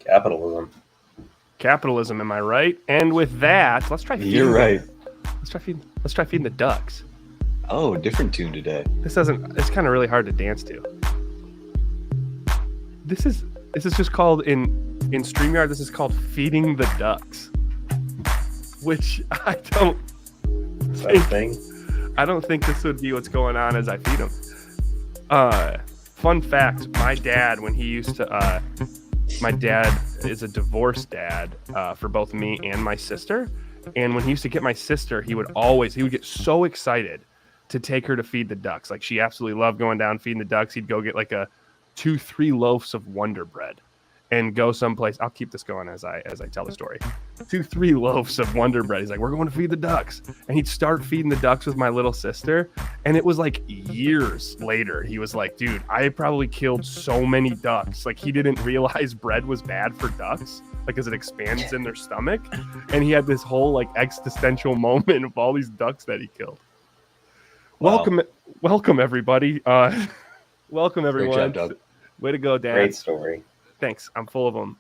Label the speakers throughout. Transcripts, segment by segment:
Speaker 1: Capitalism.
Speaker 2: Capitalism, am I right? And with that, let's try feeding.
Speaker 3: You're right.
Speaker 2: Let's try feeding the ducks.
Speaker 3: Oh, different tune today.
Speaker 2: It's kind of really hard to dance to. This is just called in StreamYard, this is called Feeding the Ducks. Which I don't think this would be what's going on as I feed them. Fun fact, my dad, when he used to my dad is a divorced dad for both me and my sister. And when he used to get my sister, he would get so excited to take her to feed the ducks. Like, she absolutely loved going down feeding the ducks. He'd go get like 2-3 loaves of Wonder Bread and go someplace. I'll keep this going as I tell the story. 2-3 loaves of Wonder Bread. He's like, we're going to feed the ducks. And he'd start feeding the ducks with my little sister. And it was like years later, he was like, dude, I probably killed so many ducks. Like, he didn't realize bread was bad for ducks, like, as it expands in their stomach. And he had this whole like existential moment of all these ducks that he killed. Wow. Welcome everybody. Welcome everyone.
Speaker 3: Great job, Doug.
Speaker 2: Way to go, Dad.
Speaker 1: Great story.
Speaker 2: Thanks. I'm full of them.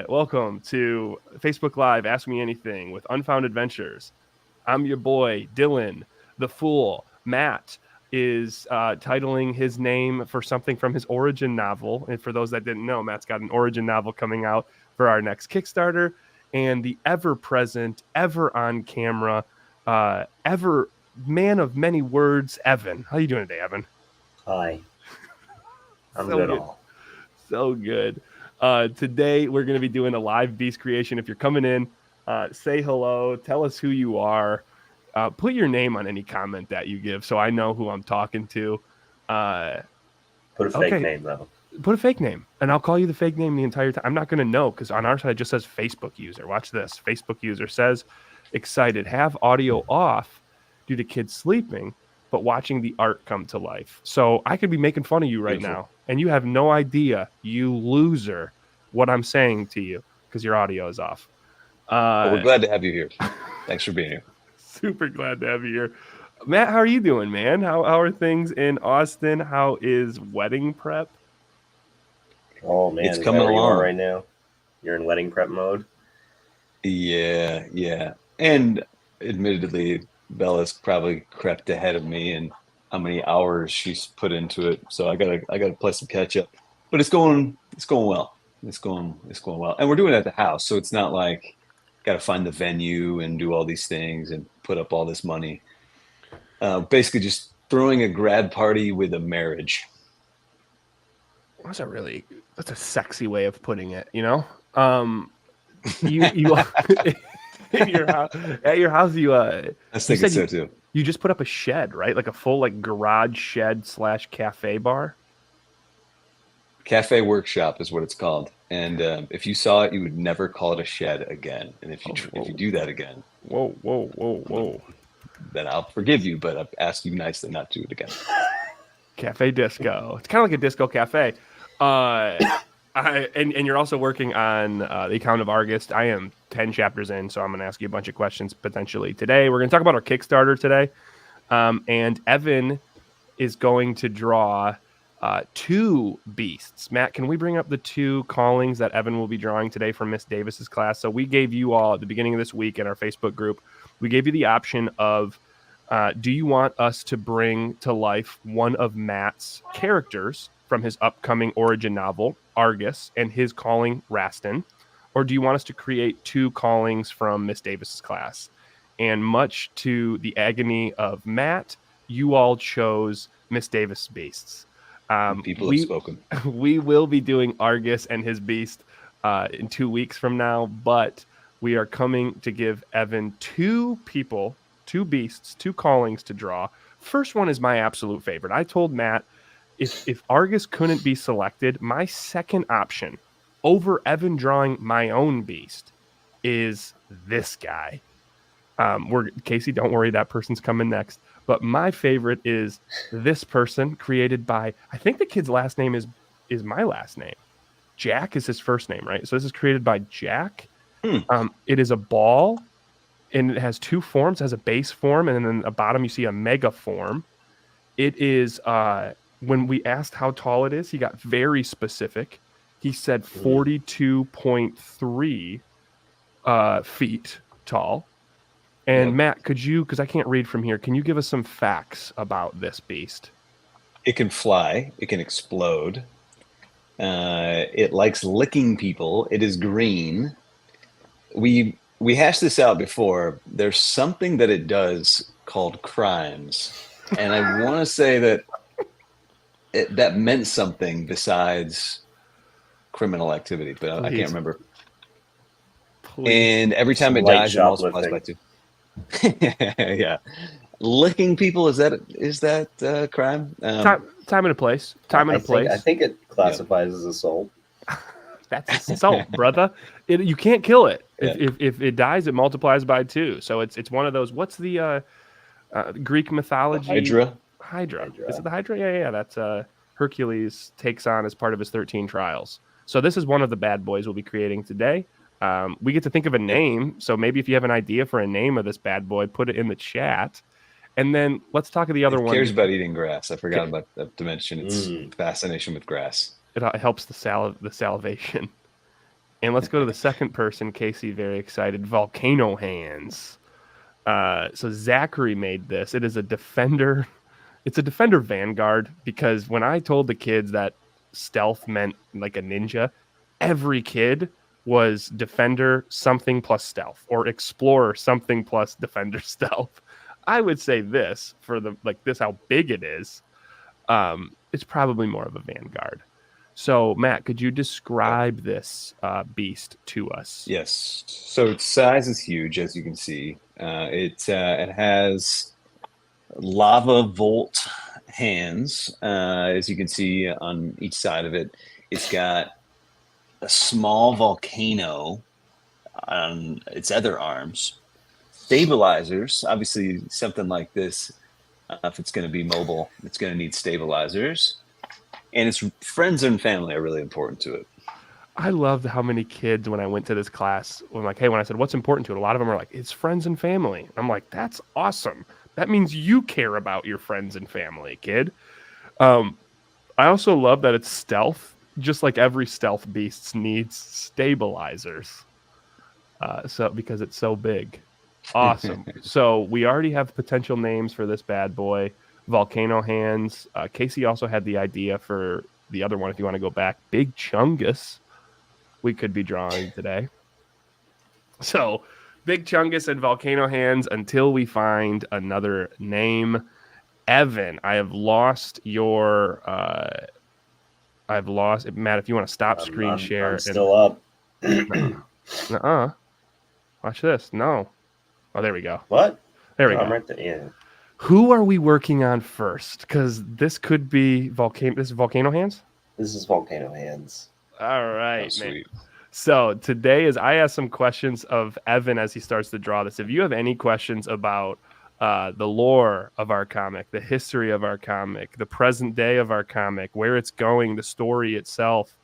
Speaker 2: Welcome to Facebook Live, Ask Me Anything with Unfound Adventures. I'm your boy, Dylan, the Fool. Matt is titling his name for something from his origin novel. And for those that didn't know, Matt's got an origin novel coming out for our next Kickstarter. And the ever-present, ever-on-camera, ever man of many words, Evan. How you doing today, Evan?
Speaker 1: Hi. I'm
Speaker 2: So
Speaker 1: good.
Speaker 2: So good. Today we're going to be doing a live beast creation. If you're coming in, say hello, tell us who you are, put your name on any comment that you give so I know who I'm talking to.
Speaker 1: Put a fake name, though.
Speaker 2: Put a fake name, and I'll call you the fake name the entire time. I'm not going to know because on our side it just says Facebook user. Watch this. Facebook user says, excited, have audio off due to kids sleeping, but watching the art come to life. So I could be making fun of you right now, and you have no idea, you loser, what I'm saying to you because your audio is off.
Speaker 3: Well, we're glad to have you here. Thanks for being here.
Speaker 2: Super glad to have you here. Matt, how are you doing, man? How are things in Austin? How is wedding prep?
Speaker 1: Oh, man.
Speaker 3: It's coming along
Speaker 1: right now. You're in wedding prep mode?
Speaker 3: Yeah. And admittedly, Bella's probably crept ahead of me and how many hours she's put into it. So I gotta play some catch up. But it's going well. It's going well. And we're doing it at the house, so it's not like gotta find the venue and do all these things and put up all this money. Basically just throwing a grad party with a marriage.
Speaker 2: That's a sexy way of putting it, you know? You at your house,
Speaker 3: I was thinking so too.
Speaker 2: You just put up a shed, right? Like a full like garage shed / cafe bar.
Speaker 3: Cafe workshop is what it's called. And if you saw it, you would never call it a shed again. And if you do that again,
Speaker 2: whoa,
Speaker 3: then I'll forgive you, but I'll ask you nicely not to do it again.
Speaker 2: Cafe disco. It's kind of like a disco cafe. And you're also working on the account of Argus. I am 10 chapters in, so I'm going to ask you a bunch of questions potentially today. We're going to talk about our Kickstarter today. And Evan is going to draw 2 beasts. Matt, can we bring up the 2 callings that Evan will be drawing today from Miss Davis's class? So we gave you all at the beginning of this week in our Facebook group, we gave you the option of, do you want us to bring to life one of Matt's characters from his upcoming origin novel, Argus, and his calling, Rastin? Or do you want us to create 2 callings from Miss Davis's class? And much to the agony of Matt, you all chose Miss Davis beasts.
Speaker 3: People have spoken.
Speaker 2: We will be doing Argus and his beast in 2 weeks from now, but we are coming to give Evan 2 beasts, 2 callings to draw. First one is my absolute favorite. I told Matt, if Argus couldn't be selected, my second option over Evan drawing my own beast is this guy. Casey, don't worry, that person's coming next. But my favorite is this person created by, I think the kid's last name is my last name. Jack is his first name, right? So this is created by Jack. It is a ball, and it has 2 forms. It has a base form, and then at the bottom you see a mega form. It is, when we asked how tall it is, he got very specific. He said 42.3 feet tall. And Matt, could you, because I can't read from here, can you give us some facts about this beast?
Speaker 3: It can fly. It can explode. It likes licking people. It is green. We hashed this out before. There's something that it does called crimes, and I want to say that that meant something besides criminal activity, but I can't remember. And every time it dies, it multiplies by 2. Yeah, licking people, is that crime?
Speaker 2: Time and a place.
Speaker 1: I think it classifies as assault.
Speaker 2: That's assault, brother. You can't kill it. If it dies, it multiplies by 2. So it's one of those. What's the Greek mythology? Hydra. Is it the Hydra? Yeah. That's Hercules takes on as part of his 13 trials. So this is one of the bad boys we'll be creating today. We get to think of a name. So maybe if you have an idea for a name of this bad boy, put it in the chat. And then let's talk of the other one.
Speaker 3: Cares about eating grass. I forgot about that to mention its fascination with grass.
Speaker 2: It helps the salivation. And let's go to the second person. Casey, very excited. Volcano Hands. So Zachary made this. It is a defender. It's a defender vanguard, because when I told the kids that stealth meant like a ninja, every kid was defender something plus stealth, or explorer something plus defender stealth. I would say this for this how big it is. It's probably more of a vanguard. So Matt, could you describe this beast to us?
Speaker 3: Yes. So its size is huge, as you can see. It has lava volt hands, as you can see on each side of it. It's got a small volcano on its other arms. Stabilizers, obviously something like this, if it's going to be mobile, it's going to need stabilizers. And its friends and family are really important to it.
Speaker 2: I loved how many kids, when I went to this class, when I said, what's important to it? A lot of them are like, it's friends and family. I'm like, that's awesome. That means you care about your friends and family, kid. I also love that it's stealth. Just like every stealth beast needs stabilizers. Because it's so big. Awesome. So we already have potential names for this bad boy. Volcano Hands. Casey also had the idea for the other one, if you want to go back. Big Chungus. We could be drawing today. So Big Chungus and Volcano Hands until we find another name. Evan, I have lost your... Matt, if you want to stop screen share.
Speaker 1: I'm still up.
Speaker 2: Watch this. No. Oh, there we go.
Speaker 1: What?
Speaker 2: There we go.
Speaker 1: I'm right there. Yeah.
Speaker 2: Who are we working on first? Because this could be This is Volcano Hands?
Speaker 1: This is Volcano Hands.
Speaker 2: All right,
Speaker 3: sweet.
Speaker 2: Man. So today I asked some questions of Evan as he starts to draw this. If you have any questions about the lore of our comic, the history of our comic, the present day of our comic, where it's going, the story itself,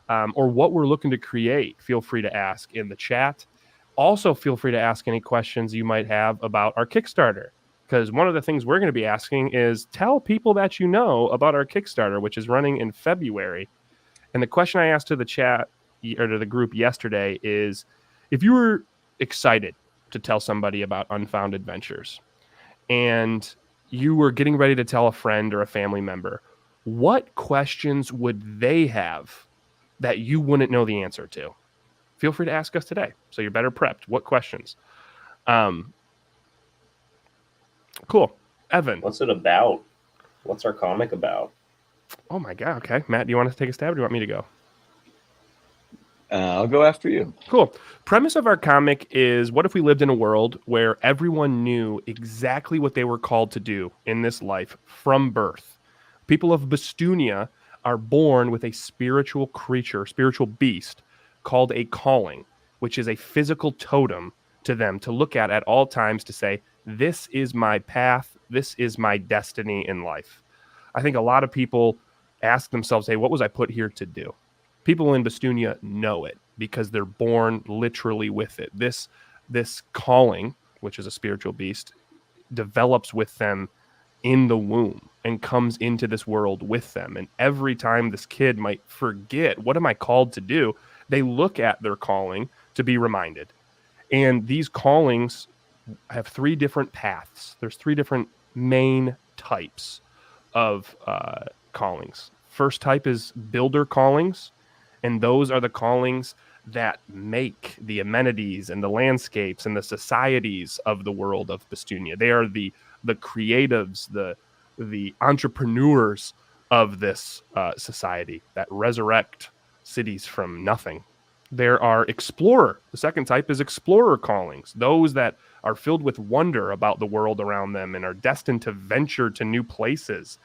Speaker 2: or what we're looking to create, feel free to ask in the chat. Also, feel free to ask any questions you might have about our Kickstarter, because one of the things we're going to be asking is tell people that you know about our Kickstarter, which is running in February. And the question I asked to the chat or to the group yesterday is, if you were excited to tell somebody about Unfound Adventures and you were getting ready to tell a friend or a family member, what questions would they have that you wouldn't know the answer to? Feel free to ask us today, so you're better prepped. What questions? Cool. Evan.
Speaker 1: What's it about? What's our comic about?
Speaker 2: Oh, my God. Okay. Matt, do you want to take a stab or do you want me to go?
Speaker 3: I'll go after you.
Speaker 2: Cool. Premise of our comic is, what if we lived in a world where everyone knew exactly what they were called to do in this life from birth? People of Bastunia are born with a spiritual creature, spiritual beast, called a calling, which is a physical totem to them to look at all times to say, this is my path, this is my destiny in life. I think a lot of people ask themselves, hey, what was I put here to do? People in Bastunia know it because they're born literally with it. This calling, which is a spiritual beast, develops with them in the womb. and comes into this world with them. And every time this kid might forget, what am I called to do? They look at their calling to be reminded. And these callings have 3 different paths. There's 3 different main types of callings. First type is builder callings, and those are the callings that make the amenities and the landscapes and the societies of the world of Bestunia. They are the creatives, the entrepreneurs of this society that resurrect cities from nothing. There are explorer. The second type is explorer callings, those that are filled with wonder about the world around them and are destined to venture to new places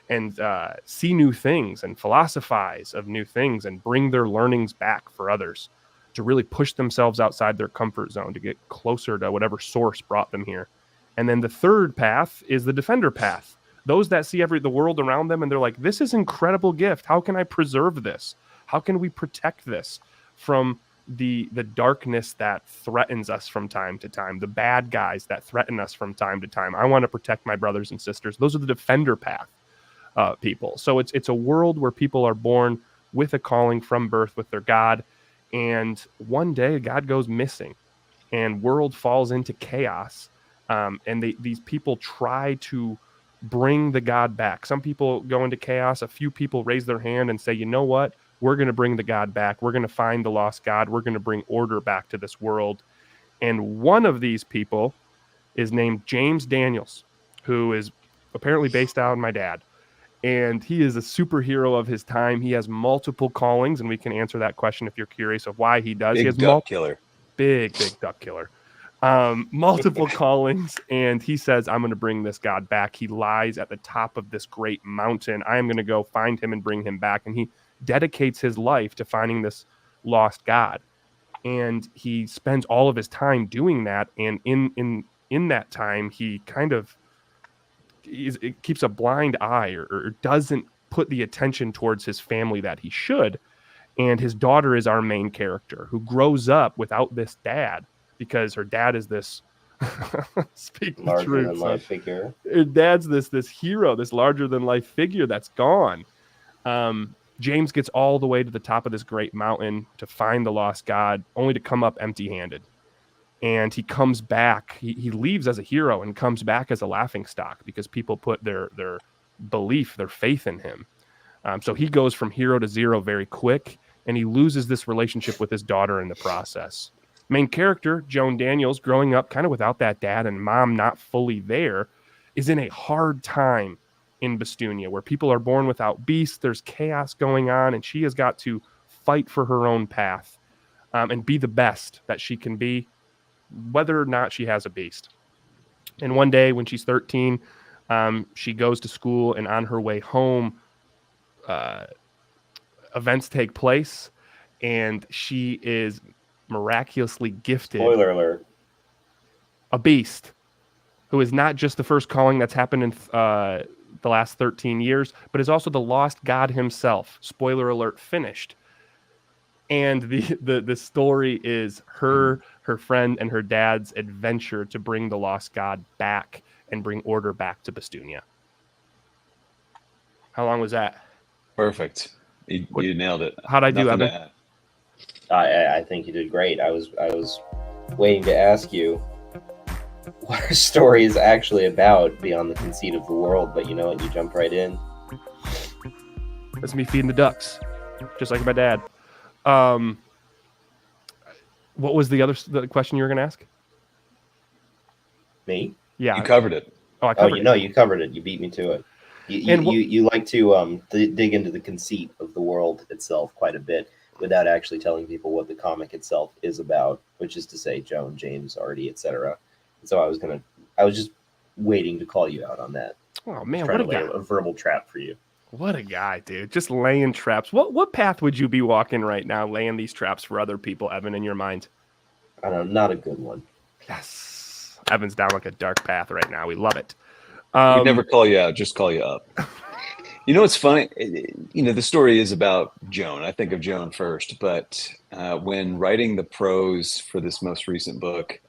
Speaker 2: and see new things and philosophize of new things and bring their learnings back for others, to really push themselves outside their comfort zone, to get closer to whatever source brought them here. And then the third path is the defender path. Those that see the world around them and they're like, this is an incredible gift. How can I preserve this? How can we protect this from the darkness that threatens us from time to time, the bad guys that threaten us from time to time? I want to protect my brothers and sisters. Those are the defender path people. So it's a world where people are born with a calling from birth with their God, and one day God goes missing and world falls into chaos, and these people try to bring the God back. Some people go into chaos. A few people raise their hand and say, you know what, we're going to bring the God back. We're going to find the lost God. We're going to bring order back to this world. And one of these people is named James Daniels, who is apparently based out on my dad. And he is a superhero of his time. He has multiple callings, and we can answer that question if you're curious of why he does.
Speaker 3: Big
Speaker 2: He has
Speaker 3: duck killer.
Speaker 2: Big duck killer. Multiple callings, and he says, I'm going to bring this God back. He lies at the top of this great mountain. I am going to go find him and bring him back. And he dedicates his life to finding this lost God. And he spends all of his time doing that. And in that time, he kind of it keeps a blind eye or doesn't put the attention towards his family that he should. And his daughter is our main character, who grows up without this dad because her dad is this
Speaker 1: larger than life figure.
Speaker 2: Her dad's this hero, this larger than life figure that's gone. James gets all the way to the top of this great mountain to find the lost God, only to come up empty-handed. And he comes back. He leaves as a hero and comes back as a laughingstock because people put their belief, their faith in him. So he goes from hero to zero very quick, and he loses this relationship with his daughter in the process. Main character, Joan Daniels, growing up kind of without that dad and mom not fully there, is in a hard time in Bestunia where people are born without beasts. There's chaos going on, and she has got to fight for her own path and be the best that she can be, whether or not she has a beast. And one day when she's 13, she goes to school, and on her way home, events take place, and she is miraculously gifted.
Speaker 1: Spoiler alert.
Speaker 2: A beast who is not just the first calling that's happened in the last 13 years, but is also the lost God himself. Spoiler alert, finished. And the story is her friend, and her dad's adventure to bring the lost God back and bring order back to Bestunia. How long was that?
Speaker 3: Perfect. You nailed it.
Speaker 2: How'd I do, Evan?
Speaker 1: I think you did great. I was waiting to ask you what our story is actually about beyond the conceit of the world, but you know what? You jumped right in.
Speaker 2: That's me feeding the ducks, just like my dad. What was the question you were going to ask?
Speaker 1: Me?
Speaker 2: Yeah.
Speaker 3: You covered it.
Speaker 2: Oh, I covered it.
Speaker 1: No, you covered it. You beat me to it. You like to dig into the conceit of the world itself quite a bit without actually telling people what the comic itself is about, which is to say Joan, James, Artie, etc. So I was just waiting to call you out on that.
Speaker 2: Oh man,
Speaker 1: what
Speaker 2: a guy.
Speaker 1: A verbal trap for you.
Speaker 2: What a guy, dude. Just laying traps. What path would you be walking right now, laying these traps for other people, Evan, in your mind?
Speaker 1: I don't know, not a good one.
Speaker 2: Yes. Evan's down like a dark path right now. We love it.
Speaker 3: We never call you out, just call you up. You know what's funny? The story is about Joan. I think of Joan first, but when writing the prose for this most recent book,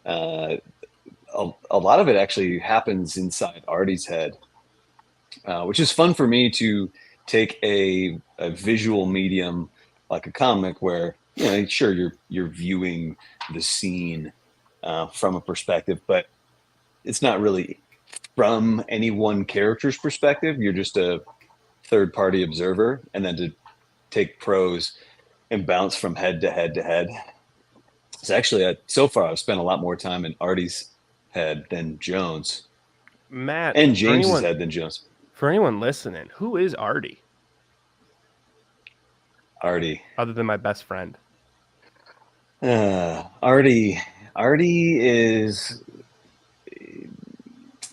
Speaker 3: a lot of it actually happens inside Artie's head. which is fun for me to take a visual medium like a comic where, sure, you're viewing the scene from a perspective, but it's not really from any one character's perspective. You're just a third party observer, and then to take prose and bounce from head to head to head. It's actually, so far I've spent a lot more time in Artie's head than Jones,
Speaker 2: Matt,
Speaker 3: and James's head than Jones.
Speaker 2: For anyone listening, who is Artie?
Speaker 3: Artie,
Speaker 2: other than my best friend.
Speaker 3: Artie is,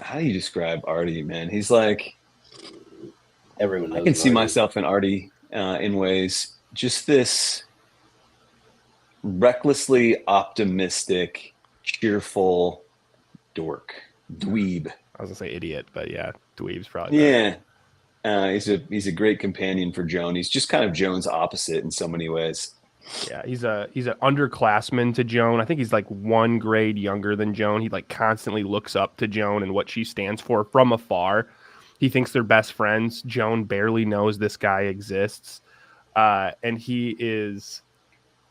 Speaker 3: how do you describe Artie, man? He's like,
Speaker 1: everyone knows
Speaker 3: I can see
Speaker 1: Artie.
Speaker 3: myself in Artie in ways, just this recklessly optimistic, cheerful dork, dweeb.
Speaker 2: I was gonna say idiot, but yeah, dweeb's probably better.
Speaker 3: Yeah. He's a great companion for Joan. He's just kind of Joan's opposite in so many ways.
Speaker 2: Yeah, he's an underclassman to Joan. I think he's like 1 grade younger than Joan. He like constantly looks up to Joan and what she stands for from afar. He thinks they're best friends. Joan barely knows this guy exists. And he is,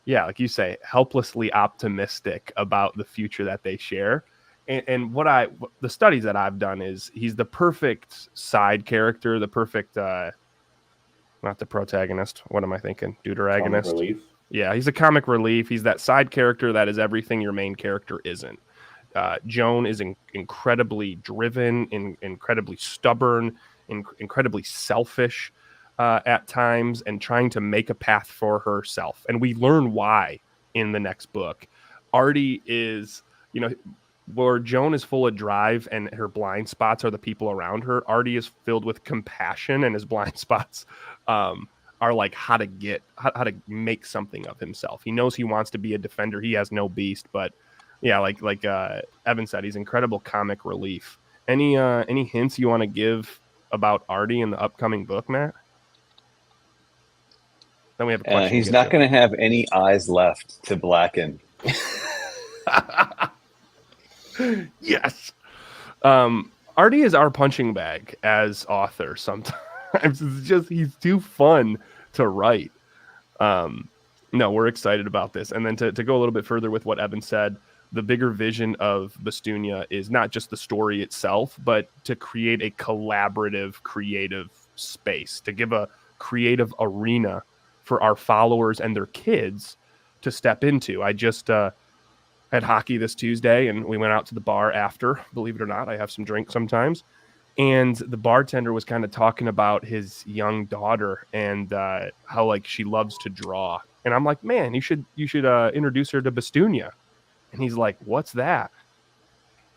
Speaker 2: yeah, like you say, helplessly optimistic about the future that they share. And the studies that I've done is he's the perfect side character, the perfect, not the protagonist. What am I thinking? Deuteragonist.
Speaker 1: Comic relief.
Speaker 2: Yeah, he's a comic relief. He's that side character that is everything your main character isn't. Joan is incredibly driven, incredibly stubborn, incredibly selfish at times, and trying to make a path for herself. And we learn why in the next book. Artie is, where Joan is full of drive and her blind spots are the people around her, Artie is filled with compassion, and his blind spots are like how to make something of himself. He knows he wants to be a defender. He has no beast, but yeah, like Evan said, he's incredible comic relief. Any hints you want to give about Artie in the upcoming book, Matt? Then we have a question.
Speaker 3: He's not going to have any eyes left to blacken.
Speaker 2: Yes. Artie is our punching bag as author sometimes. It's just, he's too fun to write. No, we're excited about this. And then to go a little bit further with what Evan said, the bigger vision of Bastunia is not just the story itself, but to create a collaborative, creative space, to give a creative arena for our followers and their kids to step into. I just had hockey this Tuesday, and we went out to the bar after. Believe it or not, I have some drink sometimes. And the bartender was kind of talking about his young daughter and how like she loves to draw. And I'm like, man, you should introduce her to Bastunia. And he's like, what's that?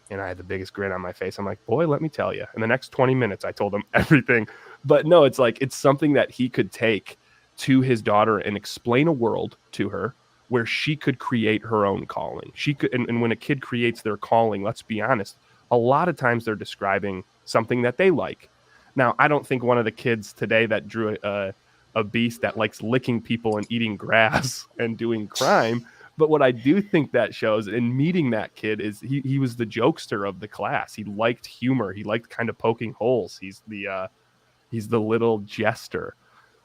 Speaker 2: And I had the biggest grin on my face. I'm like, boy, let me tell you. In the next 20 minutes, I told him everything. But no, it's like, it's something that he could take to his daughter and explain a world to her where she could create her own calling. She could, and when a kid creates their calling, let's be honest, a lot of times they're describing something that they like. Now, I don't think one of the kids today that drew a beast that likes licking people and eating grass and doing crime. But what I do think that shows in meeting that kid is he was the jokester of the class. He liked humor. He liked kind of poking holes. He's the little jester.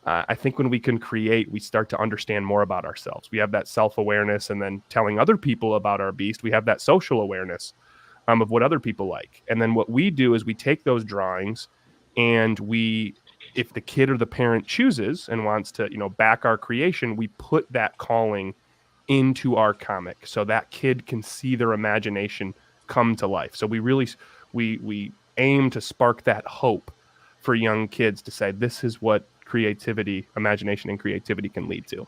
Speaker 2: I think when we can create, we start to understand more about ourselves. We have that self-awareness, and then telling other people about our beast, we have that social awareness of what other people like. And then what we do is we take those drawings, and if the kid or the parent chooses and wants to, back our creation, we put that calling into our comic so that kid can see their imagination come to life. So we really we aim to spark that hope for young kids to say, this is what imagination and creativity can lead to.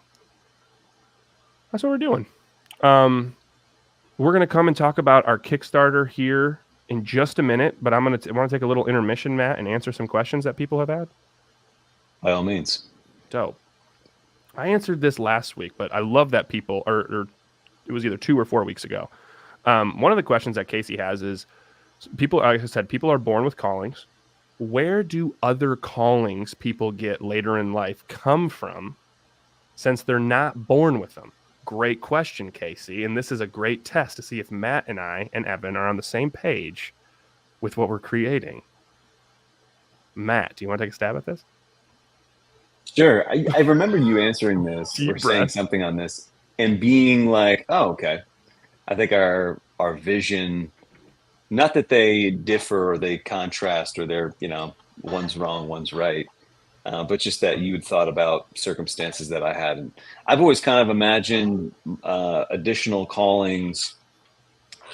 Speaker 2: That's what we're doing. We're going to come and talk about our Kickstarter here in just a minute, but I want to take a little intermission, Matt, and answer some questions that people have had.
Speaker 3: By all means.
Speaker 2: Dope. I answered this last week, but I love that people, or it was either 2 or 4 weeks ago. One of the questions that Casey has is, people, like I said, people are born with callings. Where do other callings people get later in life come from, since they're not born with them? Great question, Casey. And this is a great test to see if Matt and I and Evan are on the same page with what we're creating. Matt, do you want to take a stab at this?
Speaker 3: Sure. I remember you answering this
Speaker 2: Deep
Speaker 3: or saying
Speaker 2: breath.
Speaker 3: something on this and being like, oh, okay. I think our vision, not that they differ or they contrast or they're, one's wrong, one's right, but just that you'd thought about circumstances that I hadn't. I've always kind of imagined additional callings,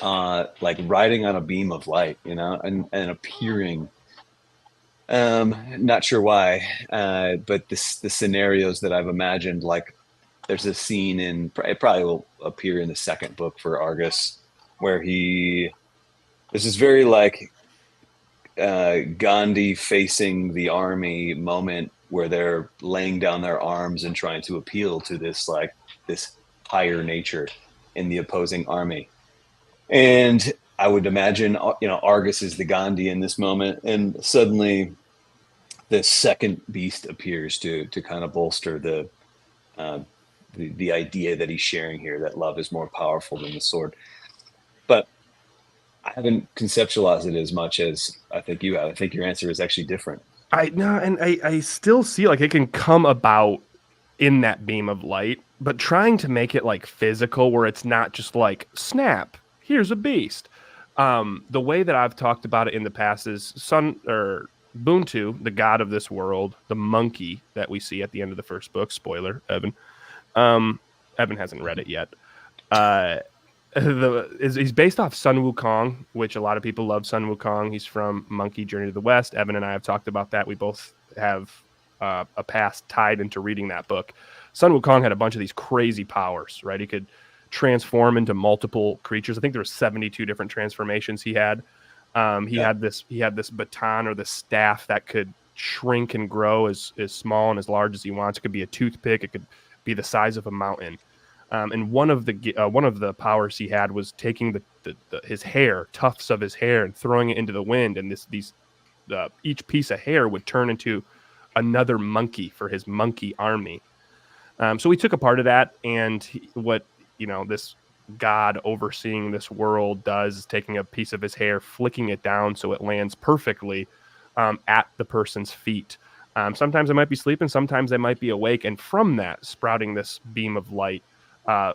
Speaker 3: like riding on a beam of light, and appearing. Not sure why, but the scenarios that I've imagined, like there's a scene it probably will appear in the second book for Argus, where there's this very like Gandhi facing the army moment where they're laying down their arms and trying to appeal to this higher nature in the opposing army. And I would imagine, Argus is the Gandhi in this moment, and suddenly the second beast appears to kind of bolster the idea that he's sharing here, that love is more powerful than the sword. But I haven't conceptualized it as much as I think you have. I think your answer is actually different.
Speaker 2: I still see like it can come about in that beam of light, but trying to make it like physical where it's not just like snap, here's a beast. The way that I've talked about it in the past is Ubuntu, the god of this world, the monkey that we see at the end of the first book. Spoiler, Evan. Evan hasn't read it yet. He's based off Sun Wukong, which a lot of people love Sun Wukong. He's from Monkey Journey to the West. Evan and I have talked about that. We both have a past tied into reading that book. Sun Wukong had a bunch of these crazy powers, right? He could transform into multiple creatures. I think there were 72 different transformations he had. He had this baton or this staff that could shrink and grow as small and as large as he wants. It could be a toothpick. It could be the size of a mountain. And one of the powers he had was taking his hair, tufts of his hair, and throwing it into the wind. And each piece of hair would turn into another monkey for his monkey army. So we took a part of that, and what this god overseeing this world does is taking a piece of his hair, flicking it down so it lands perfectly at the person's feet. Sometimes they might be sleeping, sometimes they might be awake, and from that, sprouting this beam of light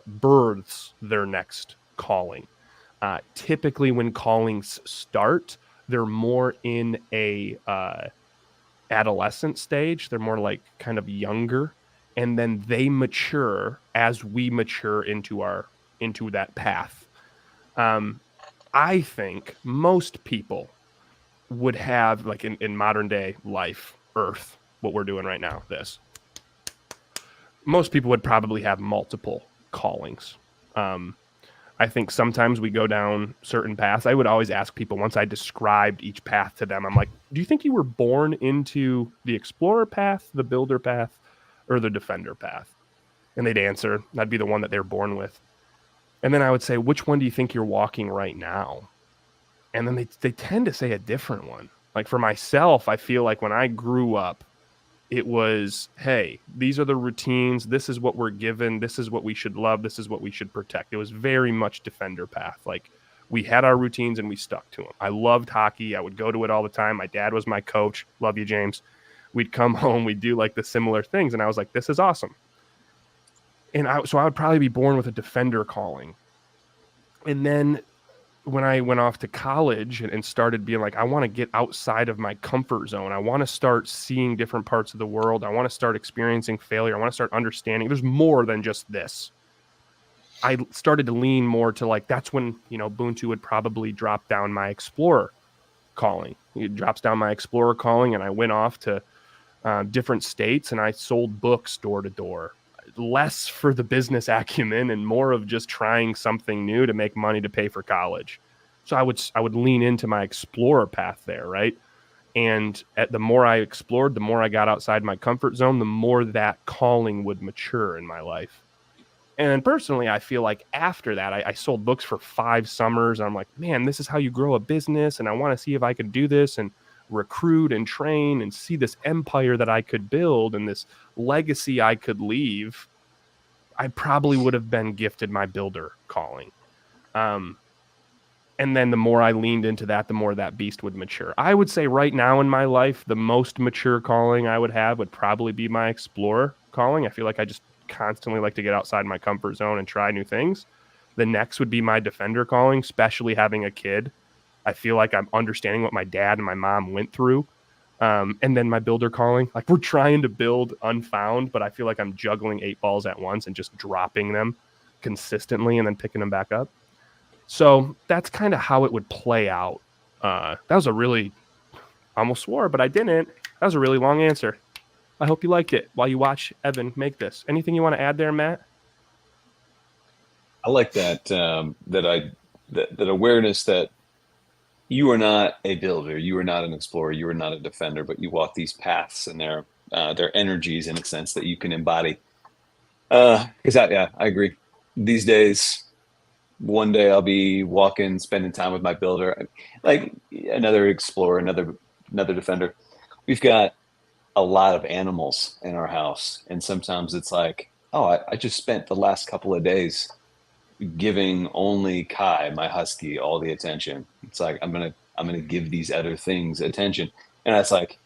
Speaker 2: births their next calling. Typically, when callings start, they're more in a adolescent stage. They're more like kind of younger, and then they mature as we mature into that path. I think most people would have, like in modern day life, Earth, what we're doing right now, most people would probably have multiple callings. I think sometimes we go down certain paths. I would always ask people, once I described each path to them, I'm like, do you think you were born into the explorer path, the builder path, or the defender path? And they'd answer, that'd be the one that they're born with. And then I would say, which one do you think you're walking right now? And then they tend to say a different one. Like for myself, I feel like when I grew up, it was, hey, these are the routines. This is what we're given. This is what we should love. This is what we should protect. It was very much defender path. Like we had our routines and we stuck to them. I loved hockey. I would go to it all the time. My dad was my coach. Love you, James. We'd come home. We'd do like the similar things. And I was like, this is awesome. And so I would probably be born with a defender calling. And then when I went off to college and started being like, I want to get outside of my comfort zone. I want to start seeing different parts of the world. I want to start experiencing failure. I want to start understanding there's more than just this. I started to lean more to like, that's when, Ubuntu would probably drop down my explorer calling. It drops down my explorer calling, and I went off to different states and I sold books door to door. Less for the business acumen and more of just trying something new to make money to pay for college. So I would lean into my explorer path there, right? And the more I explored, the more I got outside my comfort zone, the more that calling would mature in my life. And personally, I feel like after that, I sold books for 5 summers. And I'm like, man, this is how you grow a business. And I want to see if I could do this and recruit and train and see this empire that I could build and this legacy I could leave. I probably would have been gifted my builder calling. And then the more I leaned into that, the more that beast would mature. I would say right now in my life, the most mature calling I would have would probably be my explorer calling. I feel like I just constantly like to get outside my comfort zone and try new things. The next would be my defender calling, especially having a kid. I feel like I'm understanding what my dad and my mom went through. And then my builder calling, like we're trying to build Unfound, but I feel like I'm juggling 8 balls at once and just dropping them consistently and then picking them back up. So that's kind of how it would play out. That was a really, I almost swore, but I didn't. That was a really long answer. I hope you liked it while you watch Evan make this. Anything you want to add there, Matt?
Speaker 3: I like that that awareness that you are not a builder, you are not an explorer, you are not a defender, but you walk these paths and their energies in a sense that you can embody. Because I agree. These days, one day I'll be walking, spending time with my builder, like another explorer, another defender. We've got a lot of animals in our house, and sometimes it's like, oh, I just spent the last couple of days giving only Kai, my husky, all the attention. It's like I'm gonna give these other things attention, and that's like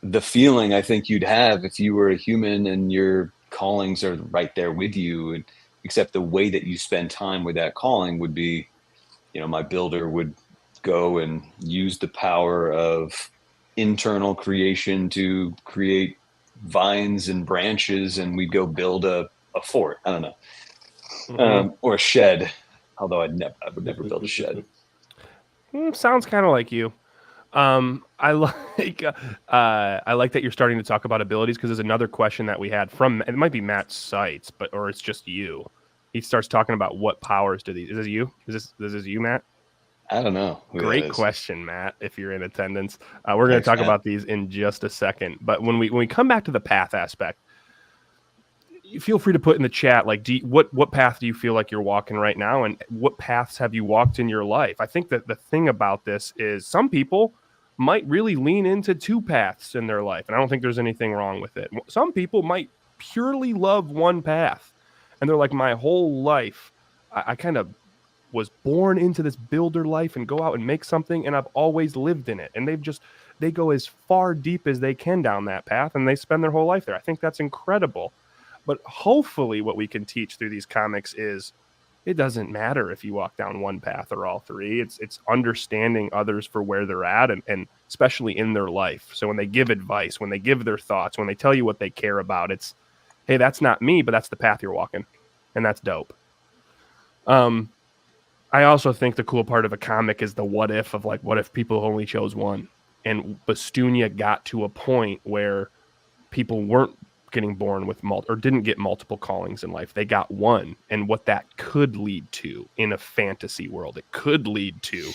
Speaker 3: the feeling I think you'd have if you were a human and your callings are right there with you, and except the way that you spend time with that calling would be, my builder would go and use the power of internal creation to create vines and branches, and we'd go build a fort. I don't know, or a shed. Although I would never build a shed.
Speaker 2: Sounds kind of like you. I like that you're starting to talk about abilities, because there's another question that we had from, it might be Matt's sites, or it's just you. He starts talking about what powers do these. Is this you? Is this you, Matt?
Speaker 3: I don't know.
Speaker 2: Great question, Matt. If you're in attendance, we're going to talk about these in just a second. But when we come back to the path aspect, feel free to put in the chat, like, what path do you feel like you're walking right now, and what paths have you walked in your life? I think that the thing about this is some people might really lean into 2 paths in their life, and I don't think there's anything wrong with it. Some people might purely love one path, and they're like, my whole life, I kind of was born into this builder life and go out and make something, and I've always lived in it. And they go as far deep as they can down that path, and they spend their whole life there. I think that's incredible. But hopefully what we can teach through these comics is it doesn't matter if you walk down one path or all 3. It's understanding others for where they're at, and especially in their life. So when they give advice, when they give their thoughts, when they tell you what they care about, it's, hey, that's not me, but that's the path you're walking. And that's dope. I also think the cool part of a comic is the what if of, like, what if people only chose one? And Bastunia got to a point where people weren't getting born with or didn't get multiple callings in life. They got one, and what that could lead to in a fantasy world. It could lead to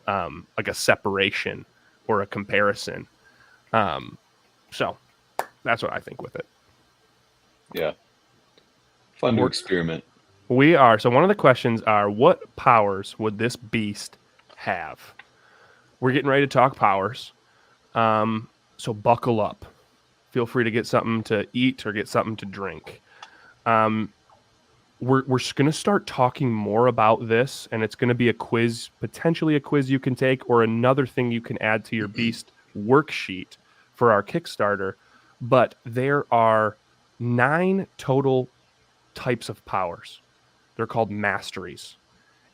Speaker 2: like a separation or a comparison. So that's what I think with it.
Speaker 3: Yeah. Fun to experiment.
Speaker 2: We are. So one of the questions are, what powers would this beast have? We're getting ready to talk powers. So buckle up. Feel free to get something to eat or get something to drink. We're going to start talking more about this, and it's going to be a quiz, potentially a quiz you can take, or another thing you can add to your beast worksheet for our Kickstarter. But there are 9 total types of powers. They're called masteries.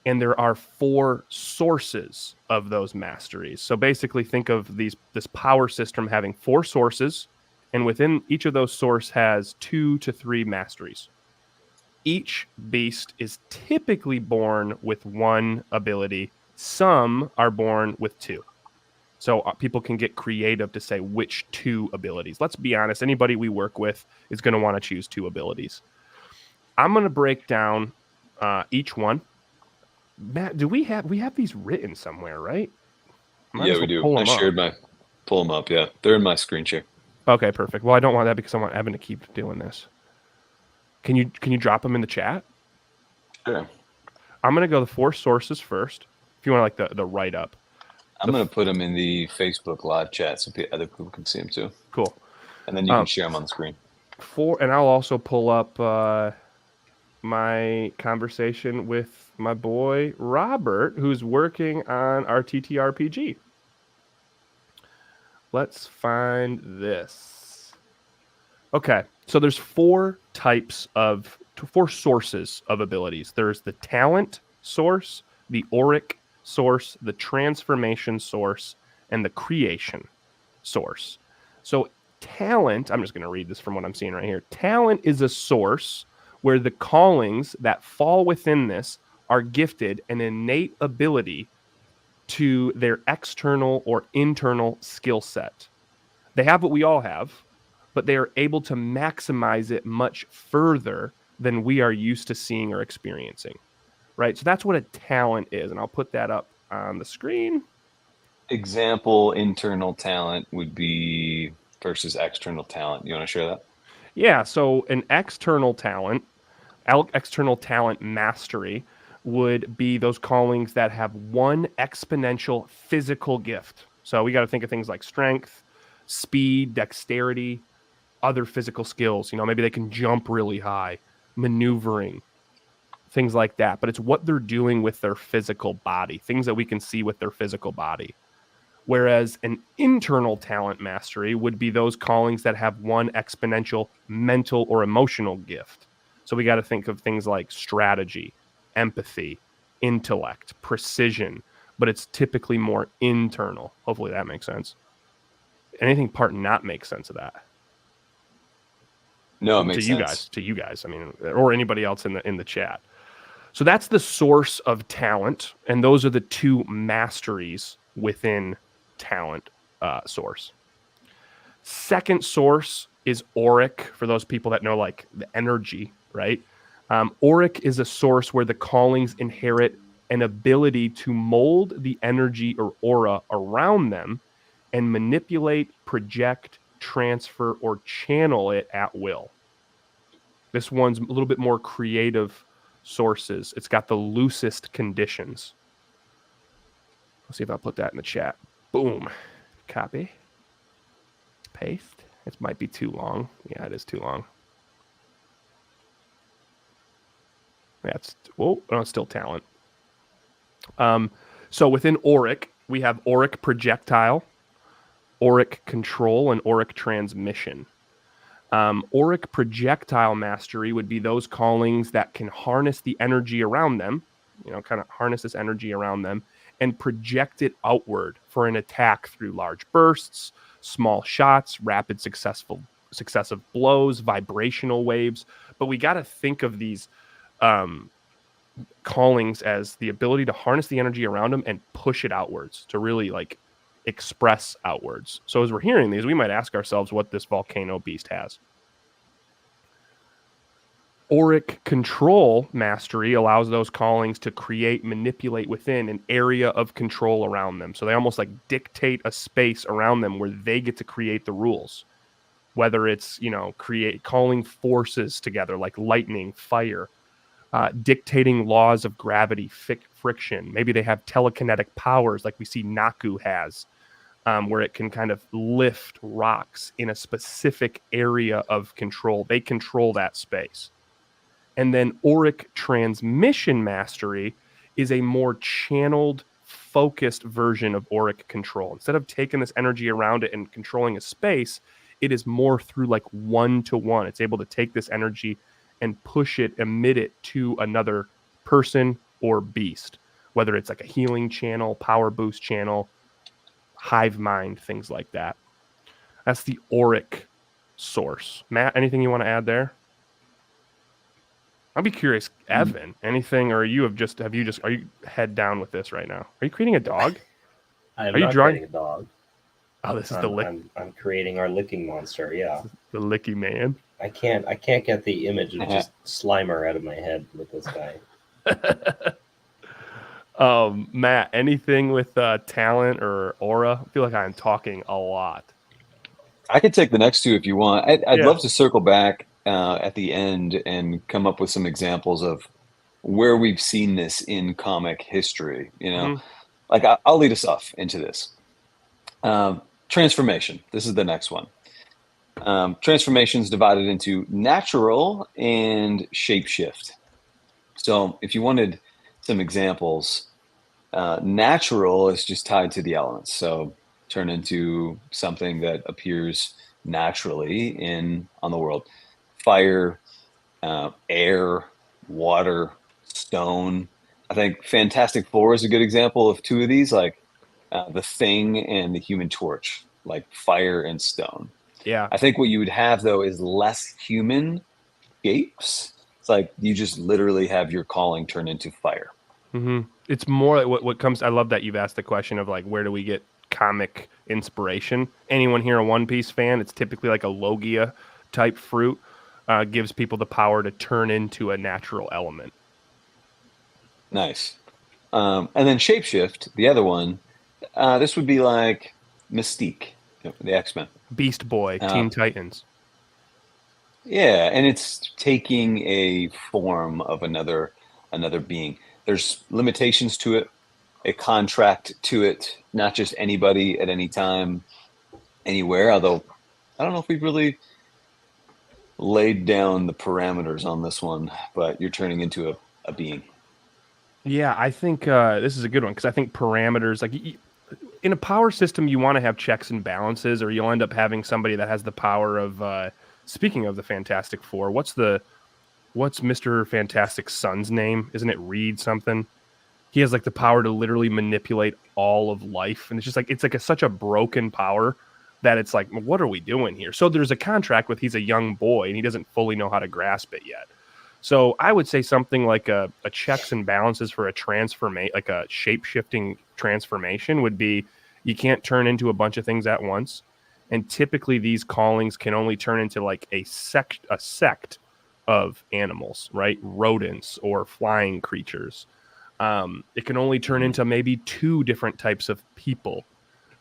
Speaker 2: And there are 4 sources of those masteries. So basically think of this power system having 4 sources, and within each of those sources has 2 to 3 masteries. Each beast is typically born with 1 ability. Some are born with 2. So people can get creative to say which 2 abilities. Let's be honest, anybody we work with is going to want to choose 2 abilities. I'm going to break down each one. Matt, do we have these written somewhere, right?
Speaker 3: Yeah, we do. Pull them up. Yeah, they're in my screen share.
Speaker 2: Okay, perfect. Well, I don't want that because I want Evan to keep doing this. Can you drop them in the chat?
Speaker 3: Sure.
Speaker 2: I'm going to go the 4 sources first. If you want, like, the write up.
Speaker 3: I'm going to put them in the Facebook live chat so other people can see them too.
Speaker 2: Cool.
Speaker 3: And then you can share them on the screen.
Speaker 2: 4, and I'll also pull up my conversation with my boy Robert, who's working on our TTRPG. Let's find this. Okay, so there's four sources of abilities. There's the talent source, the auric source, the transformation source, and the creation source. So talent, I'm just going to read this from what I'm seeing right here. Talent is a source where the callings that fall within this are gifted an innate ability to their external or internal skill set. They have what we all have, but they are able to maximize it much further than we are used to seeing or experiencing, right? So that's what a talent is, and I'll put that up on the screen.
Speaker 3: Example, internal talent would be versus external talent. You want to share that?
Speaker 2: Yeah, so an external talent mastery would be those callings that have one exponential physical gift. So we got to think of things like strength, speed, dexterity, other physical skills. Maybe they can jump really high, maneuvering, things like that. But it's what they're doing with their physical body, things that we can see with their physical body. Whereas an internal talent mastery would be those callings that have one exponential mental or emotional gift. So we got to think of things like strategy, empathy, intellect, precision, but it's typically more internal. Hopefully that makes sense. Anything part not make sense of that?
Speaker 3: No, it makes
Speaker 2: sense. To you guys, I mean, or anybody else in the chat. So that's the source of talent, and those are the two masteries within talent source. Second source is auric, for those people that know like the energy, right? Auric is a source where the callings inherit an ability to mold the energy or aura around them and manipulate, project, transfer, or channel it at will. This one's a little bit more creative sources. It's got the loosest conditions. Let's see if I'll put that in the chat. Boom. Copy. Paste. It might be too long. Yeah, it is too long. It's still talent. So within auric, we have auric projectile, auric control, and auric transmission. Auric projectile mastery would be those callings that can harness the energy around them, kind of harness this energy around them and project it outward for an attack through large bursts, small shots, rapid successive blows, vibrational waves. But we got to think of these callings as the ability to harness the energy around them and push it outwards to really like express outwards. So as we're hearing these, we might ask ourselves what this volcano beast has. Auric control mastery allows those callings to create, manipulate within an area of control around them. So they almost like dictate a space around them where they get to create the rules. Whether it's, calling forces together like lightning, fire, dictating laws of gravity, friction. Maybe they have telekinetic powers like we see Naku has, where it can kind of lift rocks in a specific area of control. They control that space. And then auric transmission mastery is a more channeled, focused version of auric control. Instead of taking this energy around it and controlling a space, it is more through like one-to-one. It's able to take this energy and push it, emit it to another person or beast, whether it's like a healing channel, power boost channel, hive mind, things like that. That's the auric source. Matt, anything you want to add there? I'd be curious, Evan, anything, or are you head down with this right now? Are you creating a dog?
Speaker 1: I am not creating a dog.
Speaker 2: Oh, this is the lick.
Speaker 1: I'm creating our licking monster. Yeah,
Speaker 2: the licky man.
Speaker 1: I can't get the image of just Slimer out of my head with this guy.
Speaker 2: Matt, anything with talent or aura? I feel like I'm talking a lot.
Speaker 3: I could take the next two if you want. I'd love to circle back at the end and come up with some examples of where we've seen this in comic history. Like I'll lead us off into this. Transformation. This is the next one. Transformation is divided into natural and shapeshift. So if you wanted some examples, natural is just tied to the elements. So turn into something that appears naturally on the world. Fire, air, water, stone. I think Fantastic Four is a good example of two of these, like the Thing and the Human Torch, like fire and stone.
Speaker 2: Yeah.
Speaker 3: I think what you would have though is less human shapes. It's like you just literally have your calling turn into fire.
Speaker 2: It's more like what comes. I love that you've asked the question of like, where do we get comic inspiration? Anyone here a One Piece fan? It's typically like a Logia type fruit. Gives people the power to turn into a natural element.
Speaker 3: Nice. And then shapeshift, the other one, this would be like Mystique, the X-Men.
Speaker 2: Beast Boy, Teen Titans.
Speaker 3: Yeah, and it's taking a form of another being. There's limitations to it, a contract to it, not just anybody at any time, anywhere. Although I don't know if we've really laid down the parameters on this one, but you're turning into a being.
Speaker 2: Yeah, I think this is a good one because I think parameters, like in a power system, you want to have checks and balances, or you'll end up having somebody that has the power of. Speaking of the Fantastic Four, what's Mr. Fantastic's son's name? Isn't it Reed something? He has like the power to literally manipulate all of life, and it's like such a broken power that it's like, what are we doing here? So there's a contract with he's a young boy and he doesn't fully know how to grasp it yet. So I would say something like a checks and balances for like a shape-shifting transformation would be you can't turn into a bunch of things at once. And typically these callings can only turn into like a sect of animals, right? Rodents or flying creatures. It can only turn into maybe 2 different types of people.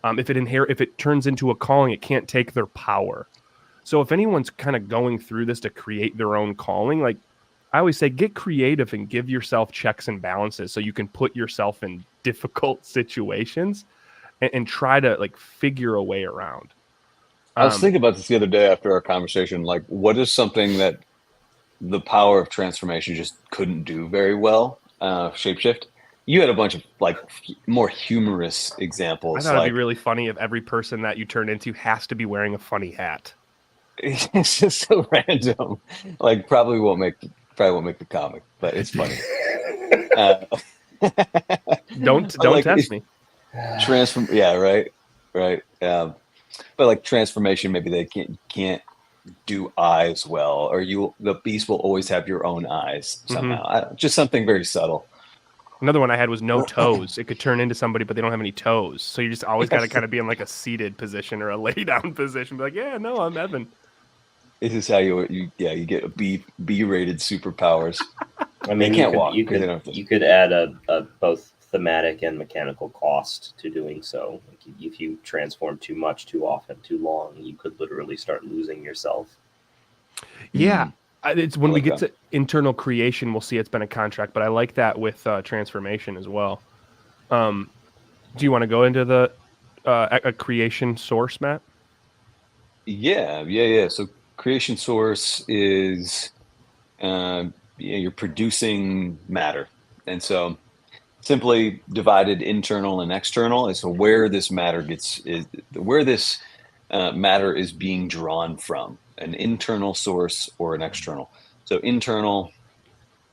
Speaker 2: If it turns into a calling, it can't take their power. So if anyone's kind of going through this to create their own calling, like I always say, get creative and give yourself checks and balances so you can put yourself in difficult situations and try to like figure a way around.
Speaker 3: I was thinking about this the other day after our conversation. Like, what is something that the power of transformation just couldn't do very well? Shapeshift. You had a bunch of like more humorous examples.
Speaker 2: I thought it'd be really funny if every person that you turn into has to be wearing a funny hat.
Speaker 3: It's just so random. Like, probably won't make the comic, but it's funny.
Speaker 2: Don't
Speaker 3: like,
Speaker 2: test me.
Speaker 3: Transform. Yeah, right. But like transformation, maybe they can't do eyes well, or the beast will always have your own eyes somehow. Just something very subtle.
Speaker 2: Another one I had was no toes. It could turn into somebody, but they don't have any toes. So you just always got to kind of be in like a seated position or a lay down position. Be like, yeah, no, I'm Evan.
Speaker 3: This is how you get a B-rated superpowers.
Speaker 1: I mean,
Speaker 3: they can't walk.
Speaker 1: You could add a both thematic and mechanical cost to doing so. Like if you transform too much, too often, too long, you could literally start losing yourself.
Speaker 2: Yeah. It's when we get to internal creation, we'll see it's been a contract, but I like that with transformation as well. Do you want to go into the a creation source, Matt?
Speaker 3: Yeah. So creation source is you're producing matter, and so simply divided internal and external as to where this matter matter is being drawn from. An internal source or an external. So internal,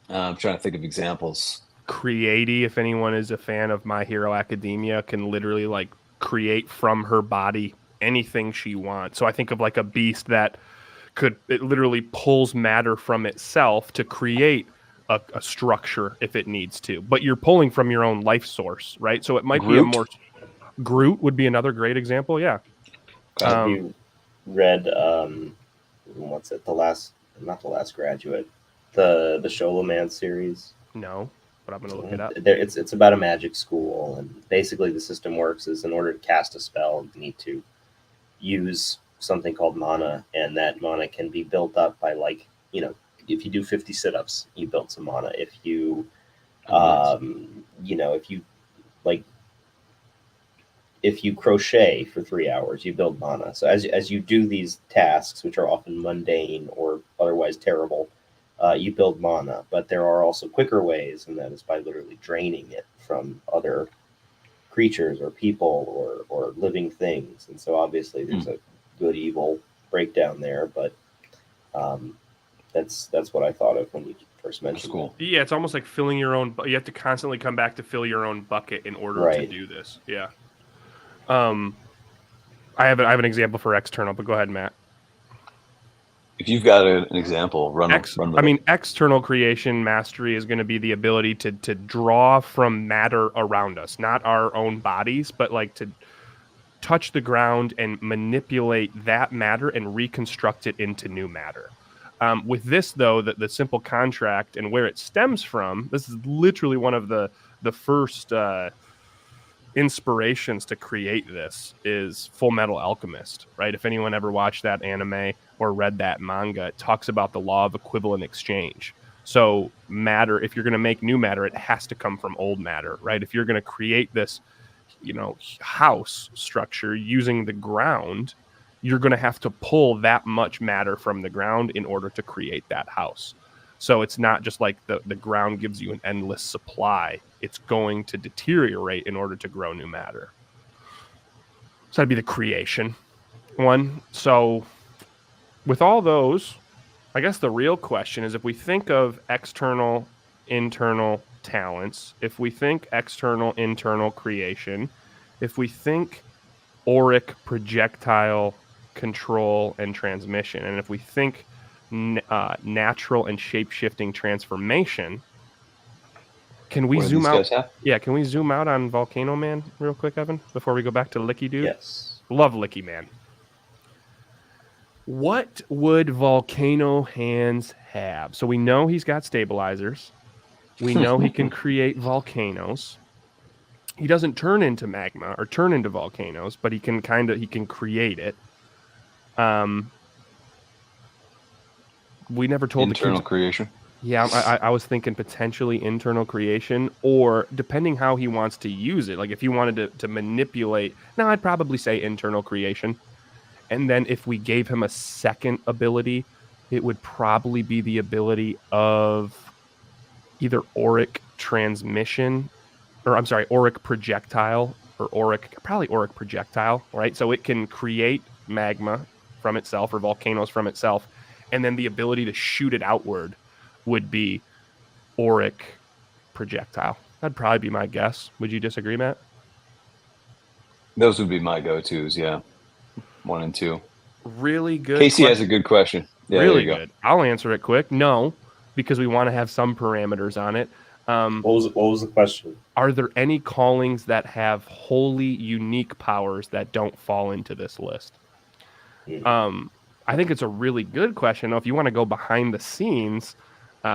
Speaker 3: I'm trying to think of examples.
Speaker 2: Creati, if anyone is a fan of My Hero Academia, can literally like create from her body anything she wants. So I think of like a beast that it literally pulls matter from itself to create a structure if it needs to. But you're pulling from your own life source, right? So it might be a more... Groot would be another great example, yeah.
Speaker 1: Have you read... what's it? Not the Last Graduate, the Sholoman series.
Speaker 2: No, but I'm gonna look it up.
Speaker 1: It's about a magic school, and basically the system works is in order to cast a spell, you need to use something called mana, and that mana can be built up by like if you do 50 sit-ups, you build some mana. If you if you crochet for 3 hours, you build mana. So as you do these tasks, which are often mundane or otherwise terrible, you build mana. But there are also quicker ways, and that is by literally draining it from other creatures or people or living things. And so obviously there's a good evil breakdown there, but that's what I thought of when you first mentioned it.
Speaker 2: Yeah, it's almost like filling your own. You have to constantly come back to fill your own bucket in order to do this. Yeah. I have an example for external, but go ahead, Matt.
Speaker 3: If you've got an example, run with it.
Speaker 2: External creation mastery is going to be the ability to draw from matter around us, not our own bodies, but like to touch the ground and manipulate that matter and reconstruct it into new matter. With this, though, the simple contract and where it stems from, this is literally one of the first inspirations to create this is Full Metal Alchemist, right? If anyone ever watched that anime or read that manga, it talks about the law of equivalent exchange. So matter, if you're going to make new matter, it has to come from old matter, right? If you're going to create this, house structure using the ground, you're going to have to pull that much matter from the ground in order to create that house. So it's not just like the ground gives you an endless supply. It's going to deteriorate in order to grow new matter. So that'd be the creation one. So with all those, I guess the real question is if we think of external, internal talents, if we think external, internal creation, if we think auric projectile control and transmission, and if we think natural and shape-shifting transformation, can we zoom out? Yeah, can we zoom out on Volcano Man real quick, Evan, before we go back to Licky Dude?
Speaker 1: Yes.
Speaker 2: Love Licky Man. What would Volcano Hands have? So we know he's got stabilizers. We know he can create volcanoes. He doesn't turn into magma or turn into volcanoes, but he can create it. We never told
Speaker 3: internal creation.
Speaker 2: Yeah, I was thinking potentially internal creation, or depending how he wants to use it. Like if he wanted to manipulate, now I'd probably say internal creation. And then if we gave him a second ability, it would probably be the ability of either auric transmission, or I'm sorry, auric projectile, or probably auric projectile, right? So it can create magma from itself or volcanoes from itself, and then the ability to shoot it outward would be auric projectile. That'd probably be my guess. Would you disagree, Matt?
Speaker 3: Those would be my go-tos, yeah. 1 and 2.
Speaker 2: Really good.
Speaker 3: Casey has a good question. Yeah,
Speaker 2: really good. I'll answer it quick. No, because we want to have some parameters on it.
Speaker 1: What was the question?
Speaker 2: Are there any callings that have wholly unique powers that don't fall into this list? I think it's a really good question. Now, if you want to go behind the scenes,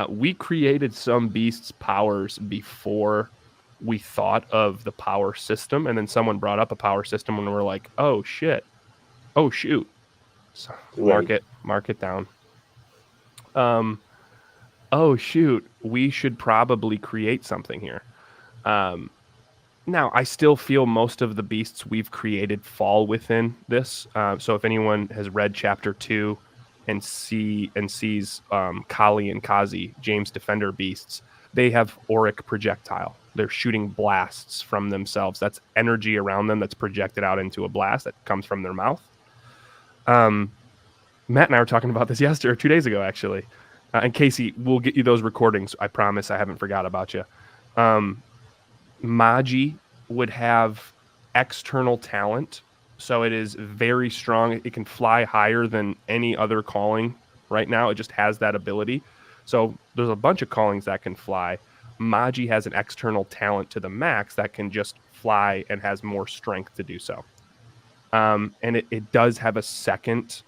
Speaker 2: we created some beasts' powers before we thought of the power system, and then someone brought up a power system, and we're like, "Oh shit! Oh shoot!" So mark it down. Oh shoot! We should probably create something here. Now, I still feel most of the beasts we've created fall within this. So if anyone has read Chapter 2 and sees Kali and Kazi, James Defender beasts, they have auric projectile. They're shooting blasts from themselves. That's energy around them that's projected out into a blast that comes from their mouth. Matt and I were talking about this 2 days ago, actually. And Casey, we'll get you those recordings. I promise I haven't forgot about you. Magi would have external talent, so it is very strong. It can fly higher than any other calling right now. It just has that ability. So there's a bunch of callings that can fly. Magi has an external talent to the max that can just fly and has more strength to do so. And it does have a second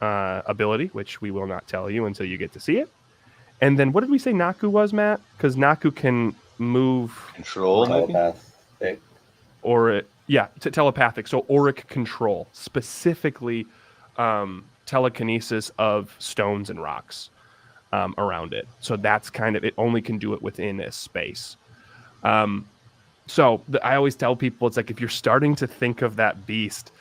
Speaker 2: ability, which we will not tell you until you get to see it. And then what did we say Naku was, Matt? Because Naku can move...
Speaker 3: Control,
Speaker 1: telepathic.
Speaker 2: Or, telepathic. So auric control. Specifically, telekinesis of stones and rocks around it. So that's it only can do it within a space. I always tell people, it's like if you're starting to think of that beast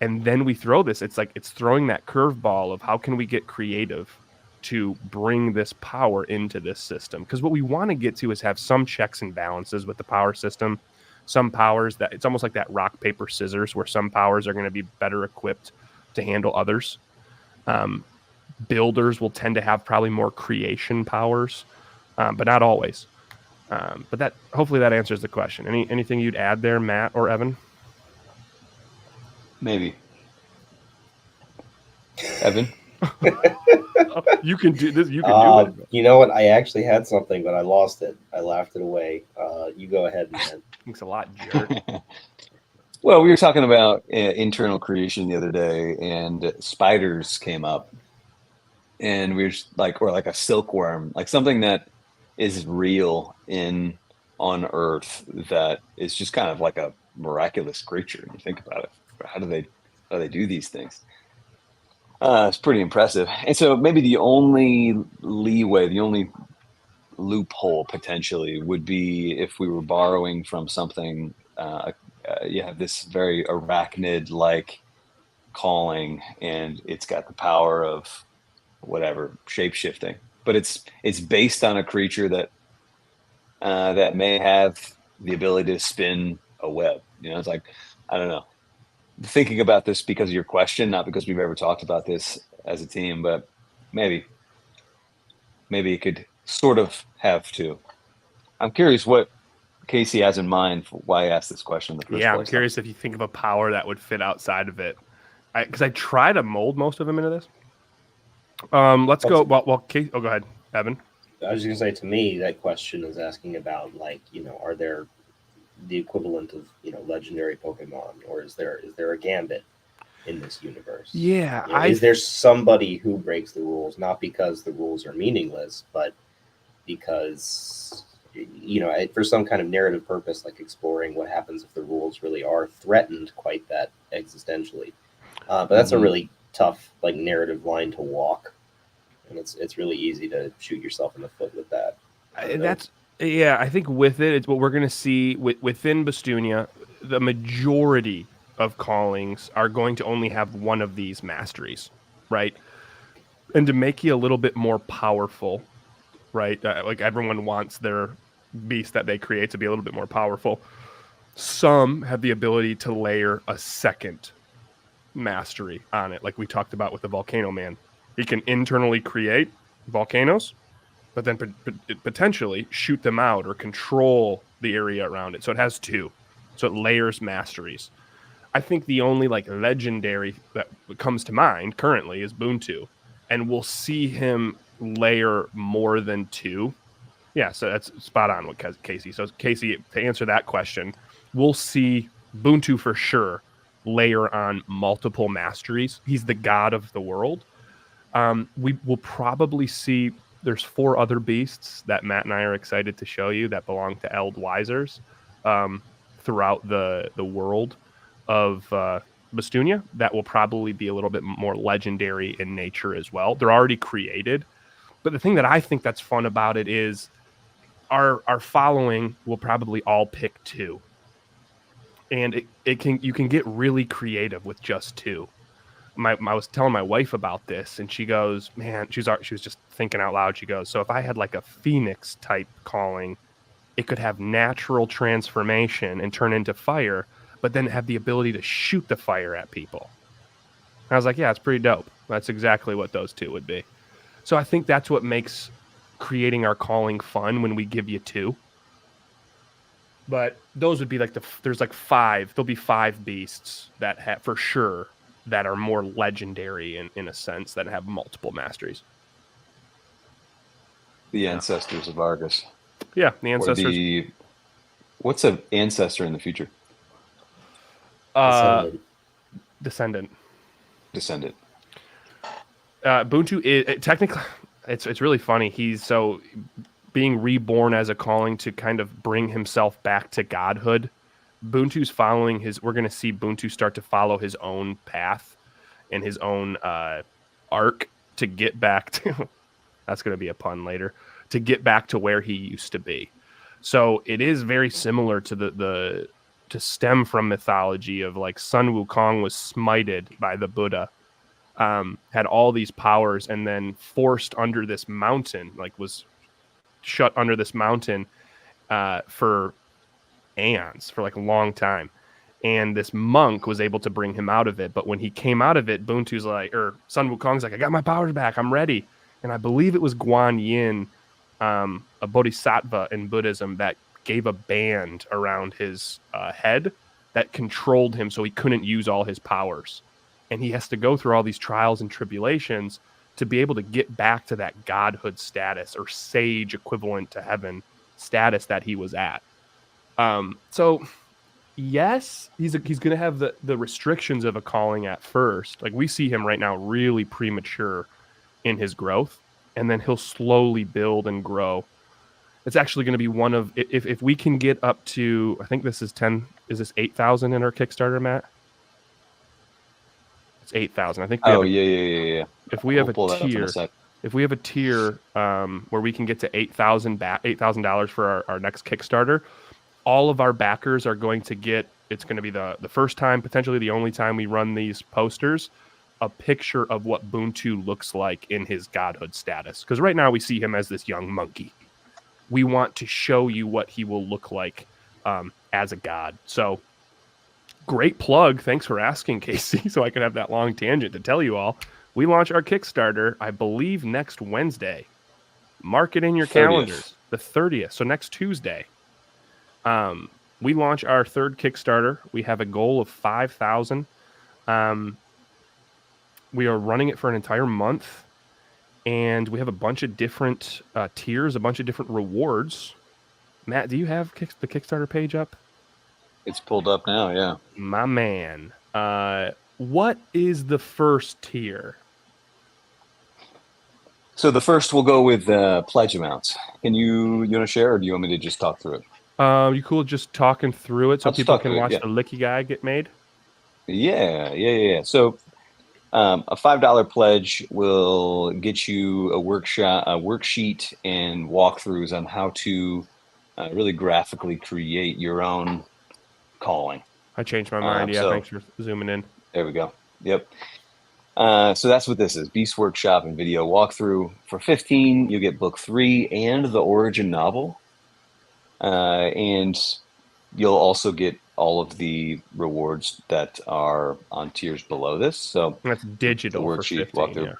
Speaker 2: and then we throw this, it's like it's throwing that curveball of how can we get creative to bring this power into this system. Because what we want to get to is have some checks and balances with the power system. Some powers that it's almost like that rock, paper, scissors, where some powers are going to be better equipped to handle others. Builders will tend to have probably more creation powers, but not always. But that hopefully that answers the question. Anything you'd add there, Matt or Evan?
Speaker 3: Maybe. Evan?
Speaker 2: You can do this. You can do it.
Speaker 1: You know what? I actually had something, but I lost it. I laughed it away. You go ahead, man.
Speaker 2: Thanks a lot, jerk.
Speaker 3: Well, we were talking about internal creation the other day, and spiders came up, and we were like, or like a silkworm, like something that is real on Earth that is just kind of like a miraculous creature. When you think about it, how do they do these things? It's pretty impressive. And so maybe the only leeway, the only loophole potentially would be if we were borrowing from something. You have this very arachnid-like calling, and it's got the power of whatever shape-shifting, but it's based on a creature that that may have the ability to spin a web. It's like, I don't know. Thinking about this because of your question, not because we've ever talked about this as a team, but maybe it could sort of have to. I'm curious what Casey has in mind for why I asked this question in the first place.
Speaker 2: I'm curious if you think of a power that would fit outside of it. Because I try to mold most of them into this. Let's go. Well, Casey, go ahead, Evan.
Speaker 1: I was just gonna say, to me, that question is asking about, like, are there the equivalent of legendary Pokemon, or is there a Gambit in this universe?
Speaker 2: Yeah,
Speaker 1: is there somebody who breaks the rules, not because the rules are meaningless, but because for some kind of narrative purpose, like exploring what happens if the rules really are threatened quite that existentially. But that's a really tough narrative line to walk, and it's really easy to shoot yourself in the foot with that.
Speaker 2: I think with it's what we're going to see within Bastunia. The majority of callings are going to only have one of these masteries, right? And to make you a little bit more powerful, right? Like everyone wants their beast that they create to be a little bit more powerful. Some have the ability to layer a second mastery on it, like we talked about with the Volcano Man. He can internally create volcanoes, but then potentially shoot them out or control the area around it. So it has two. So it layers masteries. I think the only legendary that comes to mind currently is Boontu, and we'll see him layer more than two. Yeah, so that's spot on with Casey. So Casey, to answer that question, we'll see Boontu for sure layer on multiple masteries. He's the god of the world. We will probably see there's 4 other beasts that Matt and I are excited to show you that belong to Eldwisers throughout the world of Bastunia that will probably be a little bit more legendary in nature as well. They're already created. But the thing that I think that's fun about it is our following will probably all pick 2. And you can get really creative with just 2. I was telling my wife about this, and she goes, man, she was just thinking out loud. She goes, so if I had a Phoenix type calling, it could have natural transformation and turn into fire, but then have the ability to shoot the fire at people. And I was like, yeah, it's pretty dope. That's exactly what those 2 would be. So I think that's what makes creating our calling fun when we give you 2. But those would be there's 5. There'll be 5 beasts that have for sure that are more legendary in a sense that have multiple masteries.
Speaker 3: The ancestors of Argus.
Speaker 2: Yeah, the ancestors.
Speaker 3: What's an ancestor in the future?
Speaker 2: Descendant.
Speaker 1: Ubuntu
Speaker 2: is technically it's really funny. He's being reborn as a calling to kind of bring himself back to godhood. Ubuntu's following we're going to see Ubuntu start to follow his own path and his own arc to get back to, that's going to be a pun later, to get back to where he used to be. So it is very similar to to stem from mythology of Sun Wukong was smited by the Buddha had all these powers, and then forced under this mountain, like was shut under this mountain for aeons, for like a long time. And this monk was able to bring him out of it. But when he came out of it, Buntu's like, or Sun Wukong's like, I got my powers back, I'm ready. And I believe it was Guan Yin, a bodhisattva in Buddhism, that gave a band around his head that controlled him so he couldn't use all his powers. And he has to go through all these trials and tribulations to be able to get back to that godhood status, or sage equivalent to heaven status that he was at. So yes, he's going to have the restrictions of a calling at first. Like, we see him right now really premature in his growth, and then he'll slowly build and grow. It's actually going to be one of, if we can get up to, I think this is 10, is this 8,000 in our Kickstarter, Matt? It's 8,000. I think.
Speaker 3: Yeah.
Speaker 2: If we have a tier, where we can get to $8,000 for our next Kickstarter, all of our backers are going to get, it's going to be the first time, potentially the only time we run these posters, a picture of what Buntu looks like in his godhood status. Because right now we see him as this young monkey. We want to show you what he will look like as a god. So great plug. Thanks for asking, Casey, so I can have that long tangent to tell you all. We launch our Kickstarter, I believe, next Wednesday. Mark it in your
Speaker 3: 30th.
Speaker 2: calendars. The 30th. So next Tuesday. We launch our third Kickstarter. We have a goal of 5,000. We are running it for an entire month, and we have a bunch of different tiers, a bunch of different rewards. Matt, do you have the Kickstarter page up?
Speaker 3: It's pulled up now, yeah.
Speaker 2: My man. What is the first tier?
Speaker 3: So the first will go with pledge amounts. You want to share, or do you want me to just talk through it?
Speaker 2: You cool just talking through it so people can watch the Licky Guy get made?
Speaker 3: Yeah. So a $5 pledge will get you a worksheet and walkthroughs on how to really graphically create your own calling.
Speaker 2: I changed my mind. Yeah, thanks for zooming in.
Speaker 3: There we go. Yep. So that's what this is. Beast Workshop and video walkthrough. For $15, you get book 3 and the origin novel. And you'll also get all of the rewards that are on tiers below this. So
Speaker 2: that's digital. The worksheet walkthrough. Yeah.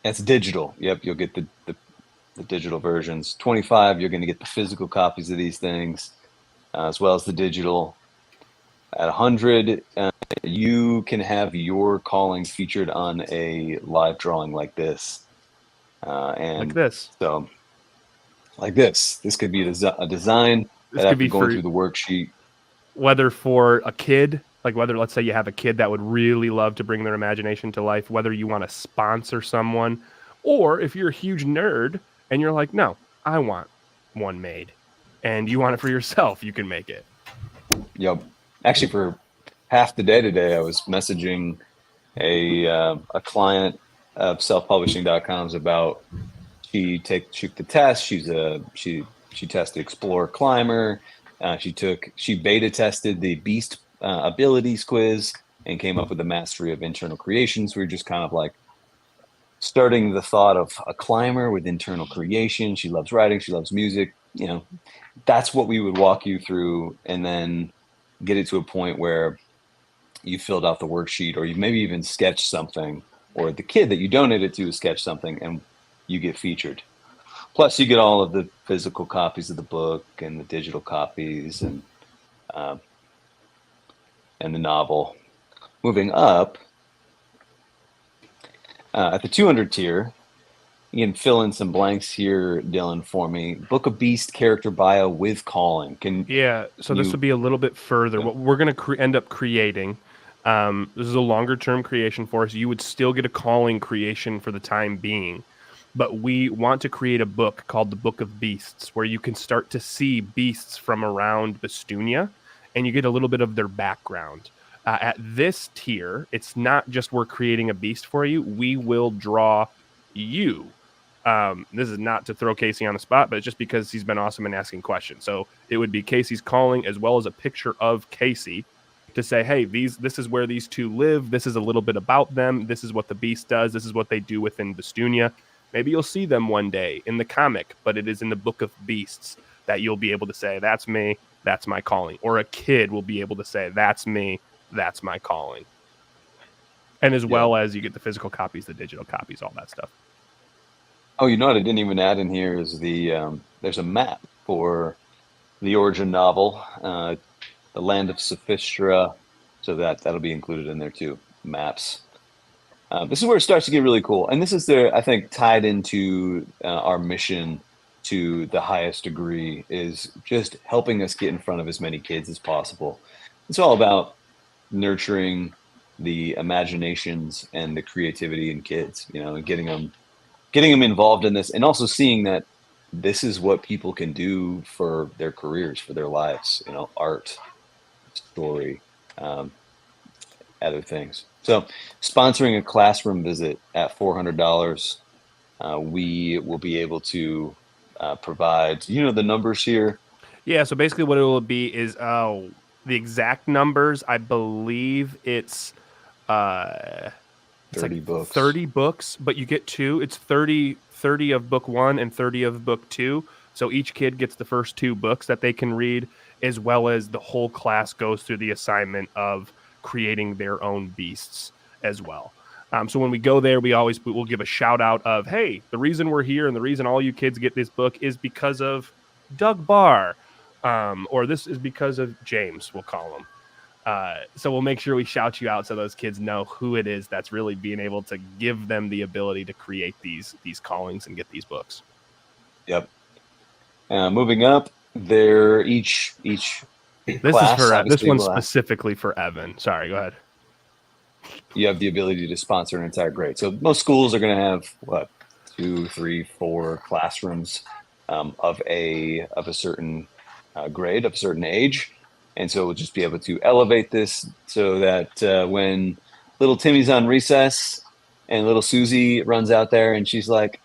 Speaker 3: That's digital. Yep, you'll get the digital versions. 25, you're going to get the physical copies of these things, as well as the digital. At 100, you can have your calling featured on a live drawing like this. And
Speaker 2: like this.
Speaker 3: So, like this. This could be a design that after going through the worksheet.
Speaker 2: Whether for a kid, like whether, let's say you have a kid that would really love to bring their imagination to life, whether you want to sponsor someone, or if you're a huge nerd and you're like, no, I want one made, and you want it for yourself, you can make it.
Speaker 3: Yep. Actually, for half the day today, I was messaging a client of selfpublishing.com's about she took the test. She tested Explorer Climber. She beta tested the Beast Abilities quiz and came up with the Mastery of Internal Creations. We were just kind of like starting the thought of a climber with internal creation. She loves writing. She loves music. You know, that's what we would walk you through, and then get it to a point where you filled out the worksheet, or you maybe even sketched something, or the kid that you donated to sketched something, and you get featured. Plus, you get all of the physical copies of the book and the digital copies and the novel. Moving up, at the 200 tier, you can fill in some blanks here, Dylan, for me. Book a Beast character bio with calling.
Speaker 2: So this would be a little bit further. Yeah. What we're going to end up creating, this is a longer term creation for us. You would still get a calling creation for the time being, but we want to create a book called the Book of Beasts, where you can start to see beasts from around Bestunia, and you get a little bit of their background. At this tier, it's not just we're creating a beast for you. We will draw you. This is not to throw Casey on the spot, but it's just because he's been awesome in asking questions. So it would be Casey's calling as well as a picture of Casey. to say, hey, this is where these two live. This is a little bit about them. This is what the beast does. This is what they do within Vestunia. Maybe you'll see them one day in the comic, but it is in the Book of Beasts that you'll be able to say, that's me, that's my calling. Or a kid will be able to say, that's me, that's my calling. And as well as you get the physical copies, the digital copies, all that stuff.
Speaker 3: Oh, you know what I didn't even add in here is there's a map for the origin novel, the land of Sophistria, so that'll be included in there too. Maps. This is where it starts to get really cool, and this is I think tied into our mission to the highest degree, is just helping us get in front of as many kids as possible. It's all about nurturing the imaginations and the creativity in kids, and getting them involved in this, and also seeing that this is what people can do for their careers, for their lives, art, story, other things. So sponsoring a classroom visit at $400, we will be able to provide, the numbers here.
Speaker 2: Yeah. So basically what it will be is, the exact numbers, I believe it's
Speaker 3: 30 books.
Speaker 2: 30 books, but you get two. It's 30 of book 1 and 30 of book 2. So each kid gets the first 2 books that they can read, as well as the whole class goes through the assignment of creating their own beasts as well. So when we go there, we'll give a shout out of, hey, the reason we're here and the reason all you kids get this book is because of Doug Barr, or this is because of James, we'll call him. So we'll make sure we shout you out so those kids know who it is that's really being able to give them the ability to create these callings and get these books.
Speaker 3: Yep. Moving up, they're each
Speaker 2: This
Speaker 3: class,
Speaker 2: is for this one's specifically for Evan. Sorry, go ahead.
Speaker 3: You have the ability to sponsor an entire grade. So most schools are going to have 2, 3, 4 classrooms of a certain grade, of a certain age. And so we'll just be able to elevate this so that when little Timmy's on recess and little Susie runs out there and she's like,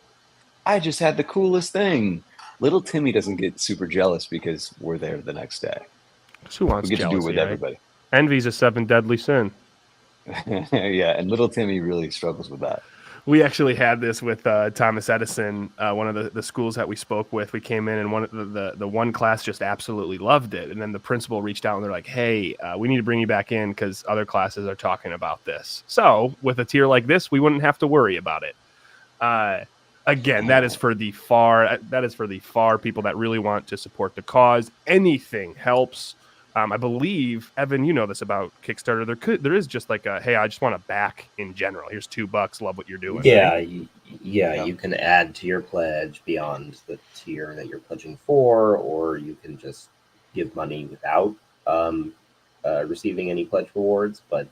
Speaker 3: I just had the coolest thing. Little Timmy doesn't get super jealous because we're there the next day.
Speaker 2: Who wants
Speaker 3: we get
Speaker 2: jealousy,
Speaker 3: to do it with everybody.
Speaker 2: Envy's a 7 deadly sin.
Speaker 3: Yeah, and little Timmy really struggles with that.
Speaker 2: We actually had this with Thomas Edison, one of the schools that we spoke with. We came in and the one class just absolutely loved it. And then the principal reached out and they're like, hey, we need to bring you back in because other classes are talking about this. So with a tier like this, we wouldn't have to worry about it. Again, that is for the far people that really want to support the cause. Anything helps. I believe, Evan, you know this about Kickstarter. There is just like a, hey, I just want to back in general. Here's $2. Love what you're doing.
Speaker 1: Yeah,
Speaker 2: right?
Speaker 1: You can add to your pledge beyond the tier that you're pledging for, or you can just give money without receiving any pledge rewards. But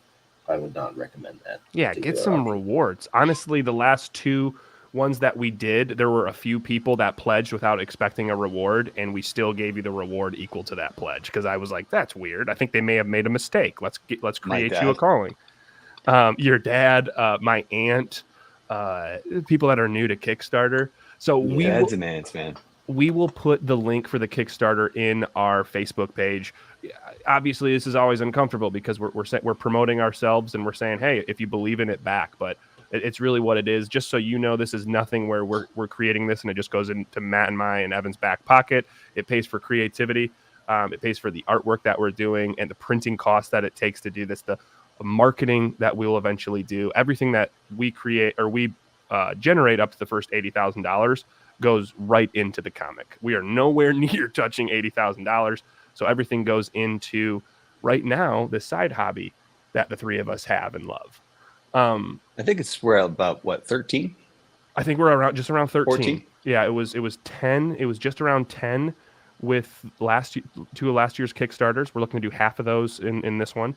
Speaker 1: I would not recommend that.
Speaker 2: Yeah, get some rewards. Honestly, the last 2 ones that we did, there were a few people that pledged without expecting a reward, and we still gave you the reward equal to that pledge because I was like, that's weird. I think they may have made a mistake. Let's create you a calling. Your dad, my aunt, people that are new to Kickstarter. So
Speaker 3: dads and aunts, man.
Speaker 2: We will put the link for the Kickstarter in our Facebook page. Obviously, this is always uncomfortable because we're promoting ourselves and we're saying, hey, if you believe in it, back. But it's really what it is. Just so you know, this is nothing where we're creating this and it just goes into Matt and my and Evan's back pocket. It pays for creativity. It pays for the artwork that we're doing and the printing cost that it takes to do this, the marketing that we'll eventually do. Everything that we create or we generate up to the first $80,000 goes right into the comic. We are nowhere near touching $80,000. So everything goes into right now the side hobby that the 3 of us have and love.
Speaker 3: I think we're about 13.
Speaker 2: I think we're around 13.
Speaker 3: 14?
Speaker 2: Yeah, it was 10. It was just around 10 with 2 of last year's Kickstarters. We're looking to do half of those in this one.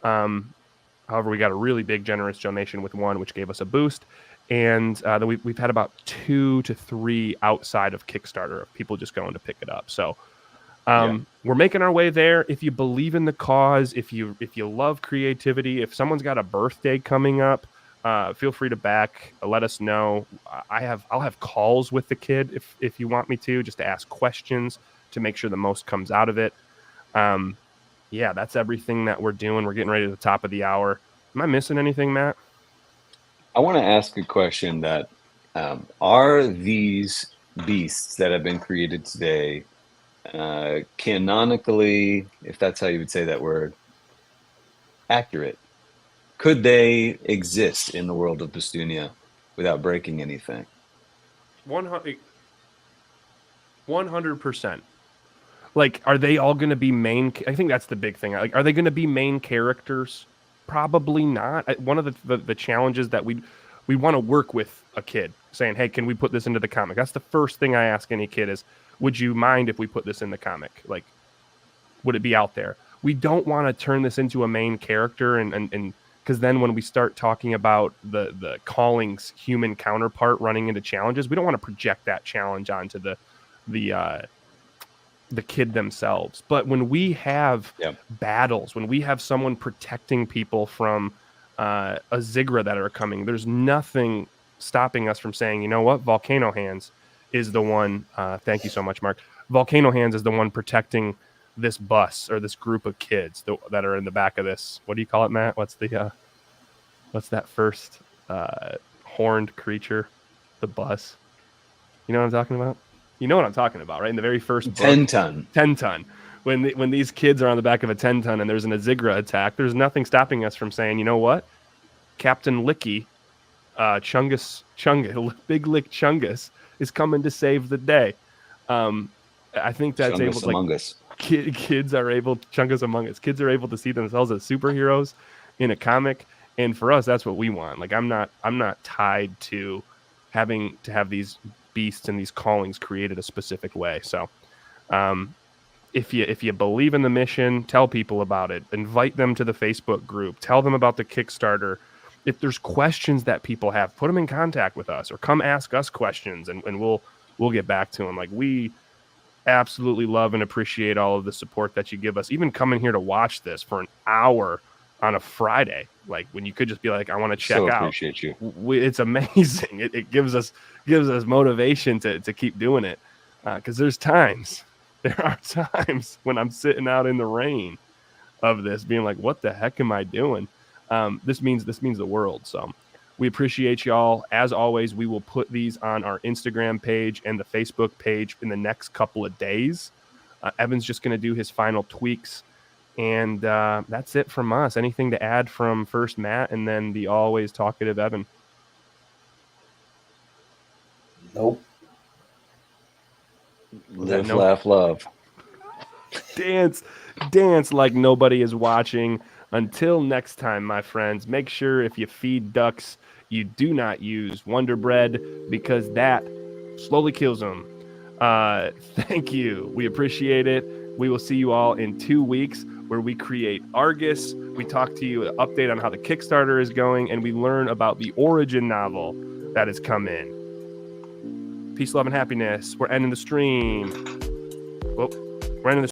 Speaker 2: However, we got a really big generous donation with one, which gave us a boost. And then we've had about 2 to 3 outside of Kickstarter of people just going to pick it up. So we're making our way there. If you believe in the cause, if you love creativity, if someone's got a birthday coming up, feel free to back. Let us know. I'll have calls with the kid if you want me to, just to ask questions to make sure the most comes out of it. yeah, that's everything that we're doing. We're getting ready to the top of the hour. Am I missing anything, Matt?
Speaker 3: I want to ask a question that are these beasts that have been created today canonically, if that's how you would say that word, accurate? Could they exist in the world of Pestunia without breaking anything?
Speaker 2: 100%. Like, are they all going to be main? I think that's the big thing. Like, are they going to be main characters? Probably not. One of the challenges that we want to work with a kid saying, hey, can we put this into the comic? That's the first thing I ask any kid is, would you mind if we put this in the comic? Like, would it be out there? We don't want to turn this into a main character and because then when we start talking about the calling's human counterpart running into challenges, we don't want to project that challenge onto the kid themselves. But when we have battles, when we have someone protecting people from a Zigra that are coming, there's nothing stopping us from saying, you know what, Volcano Hands is the one. Thank you so much, Mark. Volcano Hands is the one protecting this bus or this group of kids that are in the back of this. What do you call it, Matt? What's that first horned creature? The bus. You know what I'm talking about? You know what I'm talking about, right? In the very first book,
Speaker 3: 10-ton.
Speaker 2: 10-ton. When these kids are on the back of a 10-ton and there's an Azigra attack, there's nothing stopping us from saying, you know what? Captain Licky, Chungus, Big Lick Chungus is coming to save the day. I think that's
Speaker 3: Chungus
Speaker 2: able to,
Speaker 3: among us.
Speaker 2: Kids are able, Chungus among us. Kids are able to see themselves as superheroes in a comic, and for us, that's what we want. Like I'm not tied to having to have these beasts and these callings created a specific way. So, if you believe in the mission, tell people about it. Invite them to the Facebook group. Tell them about the Kickstarter. If there's questions that people have, put them in contact with us or come ask us questions, and we'll get back to them. Like we absolutely love and appreciate all of the support that you give us. Even coming here to watch this for an hour on a Friday, like when you could just be like, I want to check out.
Speaker 3: Appreciate you.
Speaker 2: It's amazing. It gives us motivation to keep doing it. Because there are times when I'm sitting out in the rain of this being like, what the heck am I doing? This means the world. So we appreciate y'all. As always, we will put these on our Instagram page and the Facebook page in the next couple of days. Evan's just going to do his final tweaks. And that's it from us. Anything to add from first Matt and then the always talkative Evan?
Speaker 1: Nope.
Speaker 3: Live, laugh, love.
Speaker 2: Dance like nobody is watching. Until next time, my friends, make sure if you feed ducks, you do not use Wonder Bread because that slowly kills them. Thank you. We appreciate it. We will see you all in 2 weeks where we create Argus. We talk to you, an update on how the Kickstarter is going, and we learn about the origin novel that has come in. Peace, love, and happiness. We're ending the stream. Well, we're ending the